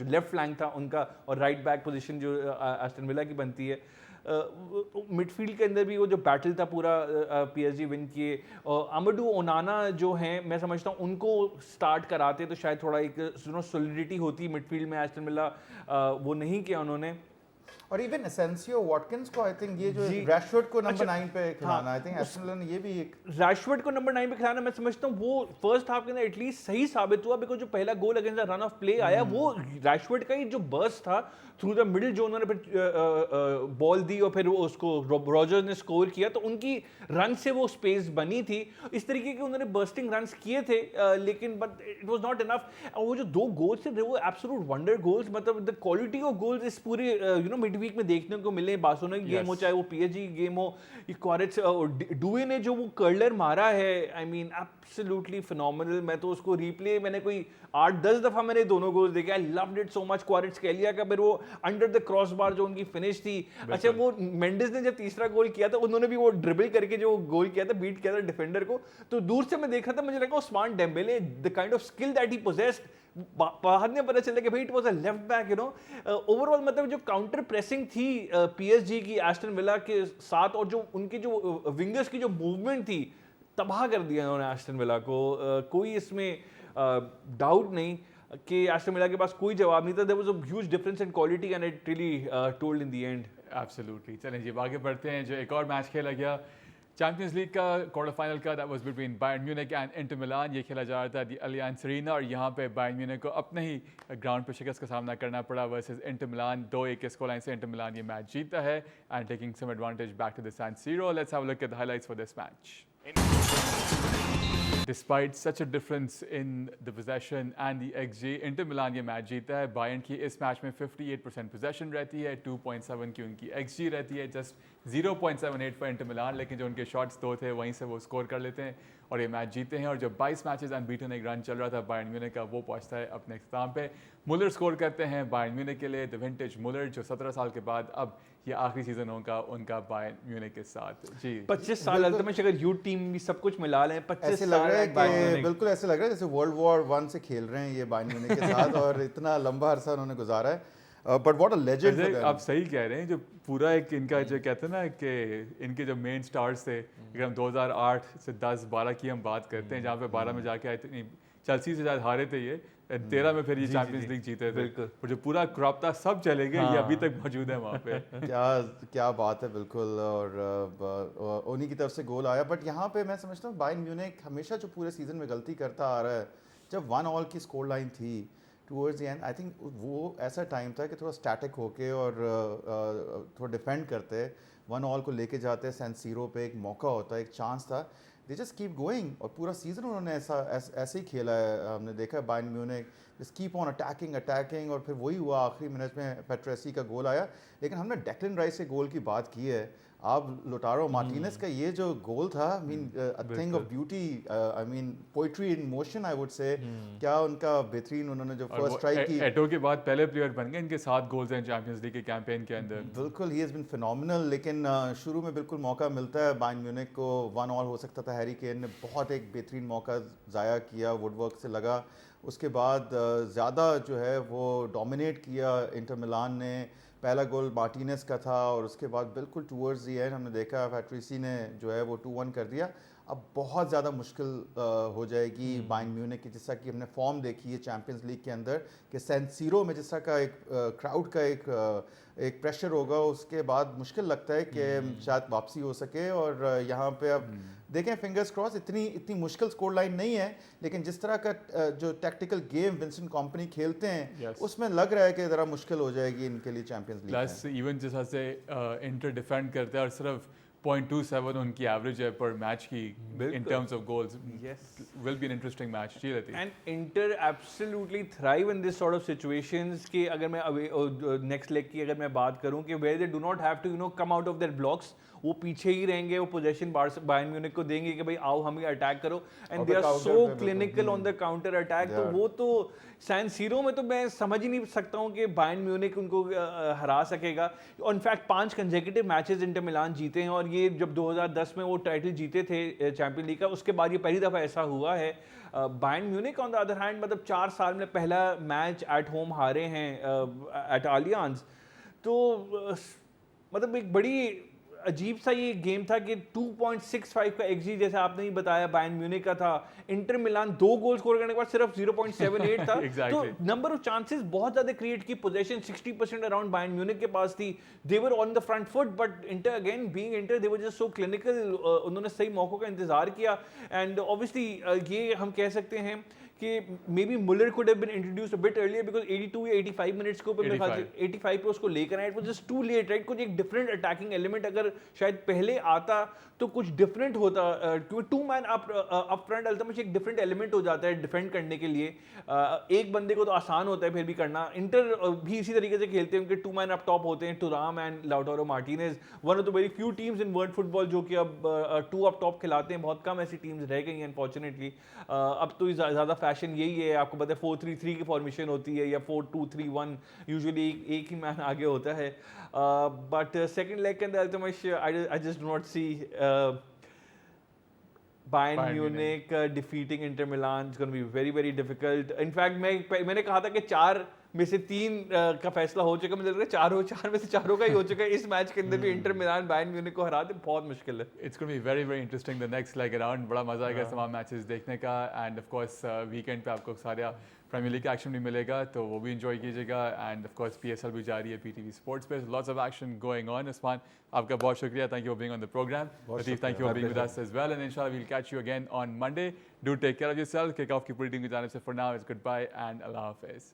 लेफ्ट फ्लैंक था उनका और राइट बैक पोजीशन जो एस्टन विला की बनती है, मिडफील्ड के अंदर भी वो जो बैटल था पूरा पीएसजी विन किए। अमडू ओनाना जो हैं मैं समझता हूँ उनको स्टार्ट कराते तो शायद थोड़ा एक सॉलिडिटी होती मिडफील्ड में, एस्टन विला वो नहीं किया उन्होंने।
और इवन एसेंसियो वॉटकिंस को आई थिंक ये जो
जी।
रैशवर्ड को नंबर
अच्छा,
9 पे खिलाना,
हाँ,
आई थिंक एस्टन विला ने ये भी एक
रैशवर्ड को नंबर 9 पे खिलाना मैं समझता हूँ वो फर्स्ट हाफ के अंदर एटलीस्ट सही साबित हुआ, बिकॉज जो पहला गोल against the run of play आया वो रैशवर्ड का ही जो बर्स्ट था थ्रू द मिडिल, जो उन्होंने फिर बॉल दी और फिर वो उसको रॉजर्स ने स्कोर किया, तो उनकी रन से वो स्पेस बनी थी। इस तरीके के उन्होंने बर्स्टिंग रन्स किए थे, लेकिन but it was not enough. और वो जो 2 गोल्स थे वो एब्सोल्यूट वंडर गोल्स, मतलब द क्वालिटी ऑफ गोल्स इस पूरे मिड वीक में देखने को मिले। बार्सिलोना की गेम हो चाहे वो पीएसजी की गेम हो, ये क्वारेट्स डुए ने जो वो कर्लर मारा है, आई मीन एब्सोल्युटली फिनोमिनल। मैं तो उसको रीप्ले मैंने कोई 8-10 दफा मैंने दोनों गोल देखे, I loved it so much. Kvaratskhelia का फिर वो अंडर द क्रॉस बार जो उनकी फिनिश थी, अच्छा वो मेंडिस ने जब तीसरा गोल किया था उन्होंने भी वो ड्रिबल करके जो गोल किया था, बीट किया था डिफेंडर को, तो दूर से मैं देख रहा था, मुझे लगा Ousmane Dembele the kind of skill that he possessed, बाद में पता चला कि भाई it was a left back, you know. Overall मतलब जो काउंटर प्रेसिंग थी पीएसजी की एस्टन विला के साथ, और जो उनके जो विंगर्स की जो मूवमेंट थी, तबाह कर दिया उन्होंने एस्टन विला को। कोई इसमें डाउट नहीं कि एस्टन विला के पास कोई जवाब नहीं था। There was a huge difference in quality and it really told in the end.
Absolutely. चलें जी आगे बढ़ते हैं। जो एक और मैच खेला गया चैंपियंस लीग का क्वार्टर फाइनल का, that was between Bayern Munich and inter Milan. ये खेला जा रहा था दी अलियांज अरीना और यहाँ पे बायर्न म्यूनिख को अपने ही ग्राउंड पे शिकस्त का सामना करना पड़ा वर्सेस इंटर मिलान। 2-1 के स्कोर लाइन से इंटर मिलान ये मैच जीता है and taking some advantage back to the San Siro. Let's have a look at the highlights for this match. Despite such a difference in the possession and the XG, inter Milan ये match जीता है। Bayern की इस match में 58% possession रहती है, 2.7 की उनकी XG रहती है, जस्ट 0.78 फॉर इंटर मिलान, लेकिन जो उनके शॉट्स 2 थे वहीं से वो स्कोर कर लेते हैं और ये मैच जीते हैं। और जो 22 मैचेस अनबीटन एक रन चल रहा था बायर्न म्यूनिख का, वो पहुंचता है अपने इख्तिताम पे। मुलर स्कोर करते हैं बायर्न म्यूनिख के लिए, द विंटेज मुलर, जो 17 साल के बाद अब ये आखिरी सीजन होगा उनका बायर्न म्यूनिख के साथ। जी
25 साल अल्तमश अगर यूथ टीम भी सब कुछ मिला लें, 25
ऐसे लग रहा है
साल
कि बिल्कुल ऐसे लग रहा है जैसे वर्ल्ड वॉर 1 से खेल रहे हैं ये बायर्न म्यूनिख के साथ और इतना लंबा अरसा उन्होंने गुजारा है। But what a legend.
आप सही कह रहे हैं, जो पूरा एक इनका जो कहते हैं ना कि इनके जो मेन स्टार्स थे, अगर हम 2008 से 10-12 की हम बात करते हैं, जहाँ पे 12 में जाके आए थे, चेल्सी से शायद हारे थे ये, 13 में फिर ये चैंपियंस लीग जीते थे, और जो पूरा क्रॉप था सब चले गए, ये अभी तक मौजूद है वहाँ पे।
क्या बात है, बिल्कुल। और उन्हीं की तरफ से गोल आया। बट यहाँ पे मैं समझता हूँ बायर्न म्यूनिख हमेशा जो पूरे सीजन में गलती करता आ रहा है, जब 1-1 की स्कोर लाइन थी towards the end, I think वो ऐसा टाइम था कि थोड़ा स्टैटिक होके और थोड़ा डिफेंड करते, 1-1 को लेके जाते, सैन सीरो पे एक मौका होता, एक चांस था, दे जस्ट कीप गोइंग। और पूरा सीजन उन्होंने ऐसे ही खेला है। हमने देखा है Bayern Munich just keep on attacking और फिर वही हुआ, आखिरी मिनट में पेट्रेसी का गोल आया। लेकिन हमने डेक्लन राइस के गोल की बात की है, आप लोटारो मार्टिनेज का ये जो गोल था, I mean a thing of beauty, I mean poetry in motion I would say. क्या उनका बेहतरीन, उन्होंने जो फर्स्ट स्ट्राइक की,
एटो के बाद पहले प्लेयर बन गए इनके 7 गोल्स हैं चैंपियंस लीग के कैंपेन के अंदर।
बिल्कुल, ही हैज बीन फिनोमिनल। लेकिन शुरू में बिल्कुल मौका मिलता है बायर्न म्यूनिख को, 1-1 हो सकता था, हैरी केन ने बहुत एक बेहतरीन मौका ज़ाया किया, वुडवर्क से लगा। उसके बाद ज़्यादा जो है वो डोमिनेट किया इंटर मिलान ने। पहला गोल मार्टिनेज का था और उसके बाद बिल्कुल टूवर्ड्स दी एंड हमने देखा पेट्रेसी ने जो है वो 2-1 कर दिया। अब बहुत ज़्यादा मुश्किल हो जाएगी बायर्न म्यूनिख की, जैसा कि हमने फॉर्म देखी है चैंपियंस लीग के अंदर, कि सैन सीरो में जैसा का एक क्राउड का एक प्रेशर होगा, उसके बाद मुश्किल लगता है कि शायद वापसी हो सके। और यहाँ पे अब देखें, फिंगर्स क्रॉस, इतनी मुश्किल स्कोर लाइन नहीं है, लेकिन जिस तरह का जो टैक्टिकल गेम विंसेंट कंपनी खेलते हैं, उसमें लग रहा है कि ज़रा मुश्किल हो जाएगी इनके लिए चैंपियंस लीग।
प्लस इवन जैसा से इंटर डिफेंड करते हैं और सिर्फ 0.27 उनकी एवरेज है पर मैच की in terms of goals. Will be an interesting match. जी रहती है।
And Inter absolutely thrive in this sort of situations कि अगर मैं नेक्स्ट लेग की अगर मैं बात करूं कि where they do not have to come out of their blocks, वो पीछे ही रहेंगे, वो पोजीशन बायर्न म्यूनिख को देंगे कि भाई आओ हम ही अटैक करो, and they are so clinical on the counter attack. तो वो तो सैन सीरो में तो मैं समझ ही नहीं सकता हूँ कि बायर्न म्यूनिख उनको हरा सकेगा। In fact 5 consecutive matches Inter Milan जीते हैं और ये जब 2010 में वो टाइटल जीते थे चैंपियन लीग का, उसके बाद ये पहली दफ़ा ऐसा हुआ है। Bayern Munich on the other hand मतलब 4 साल में पहला मैच एट होम हारे हैं एट आलियांज, तो मतलब एक बड़ी अजीब सा ये गेम था कि 2.65 का एक्जी जैसे आपने ही बताया बायर्न म्यूनिख का था। इंटर मिलान 2 गोल स्कोर करने के बाद सिर्फ 0.78 था।
Exactly.
तो नंबर ऑफ चांसेस बहुत ज्यादा क्रिएट की, पोजीशन 60% अराउंड बायर्न म्यूनिख के पास थी। They were on the front foot, but Inter again being Inter they were just so clinical, उन्होंने सही मौकों का इंतजार किया। एंड ऑब्वियसली ये हम कह सकते हैं कि maybe Muller could have been introduced a bit earlier, because 82 या 85 मिनट्स के ऊपर मेरे ख्याल से 85 पे उसको लेकर आए। It was just too late, right? कुछ एक डिफरेंट अटैकिंग एलिमेंट अगर शायद पहले आता तो कुछ डिफरेंट होता, क्योंकि 2 मैन अप फ्रंट अल्टीमेटली एक डिफरेंट एलिमेंट हो जाता है डिफेंड करने के लिए। एक बंदे को तो आसान होता है फिर भी करना। इंटर भी इसी तरीके से खेलते हैं, उनके 2 मैन अप टॉप होते हैं, Thuram and Lautaro Martinez, one of the very few teams in world football जो कि अब 2 अप टॉप खिलाते हैं। बहुत कम ऐसी टीम्स रह गई हैं अनफॉर्चुनेटली। अब तो ज़्यादा फैशन यही है, आपको पता है 4-3-3 की फॉर्मेशन होती है या 4-2-3-1, यूजुअली एक ही मैन आगे होता है। बट सेकंड लेग के अंदर ultimately I just do not see Bayern Munich defeating Inter Milan is going to be very very difficult. In fact मैंने कहा था कि 4 में से 3 का फैसला हो चुका, मुझे लग रहा है 4 में से 4 का ही हो चुका है। इस मैच के अंदर भी इंटर मिलान बायर्न म्यूनिख को हरा दे बहुत मुश्किल है।
It's going to be very very interesting the next leg around. बड़ा मजा आएगा तमाम मैचेस देखने का। एंड ऑफ कोर्स वीकेंड पे आपको सारा प्रीमियर लीग का एक्शन भी मिलेगा, तो वो भी एंजॉय कीजिएगा। एंड ऑफ कोर्स PSL भी जारी है PTV स्पोर्ट्स पे, lots of action going on. Usman, आपका बहुत शुक्रिया, thank you for being on the program. Latif, thank you for being with us as well, and इंशाल्लाह we will catch you again on Monday. Do take care of yourself. Kick off की पूरी team की जानिब से for now is goodbye and अल्लाह हाफिज़।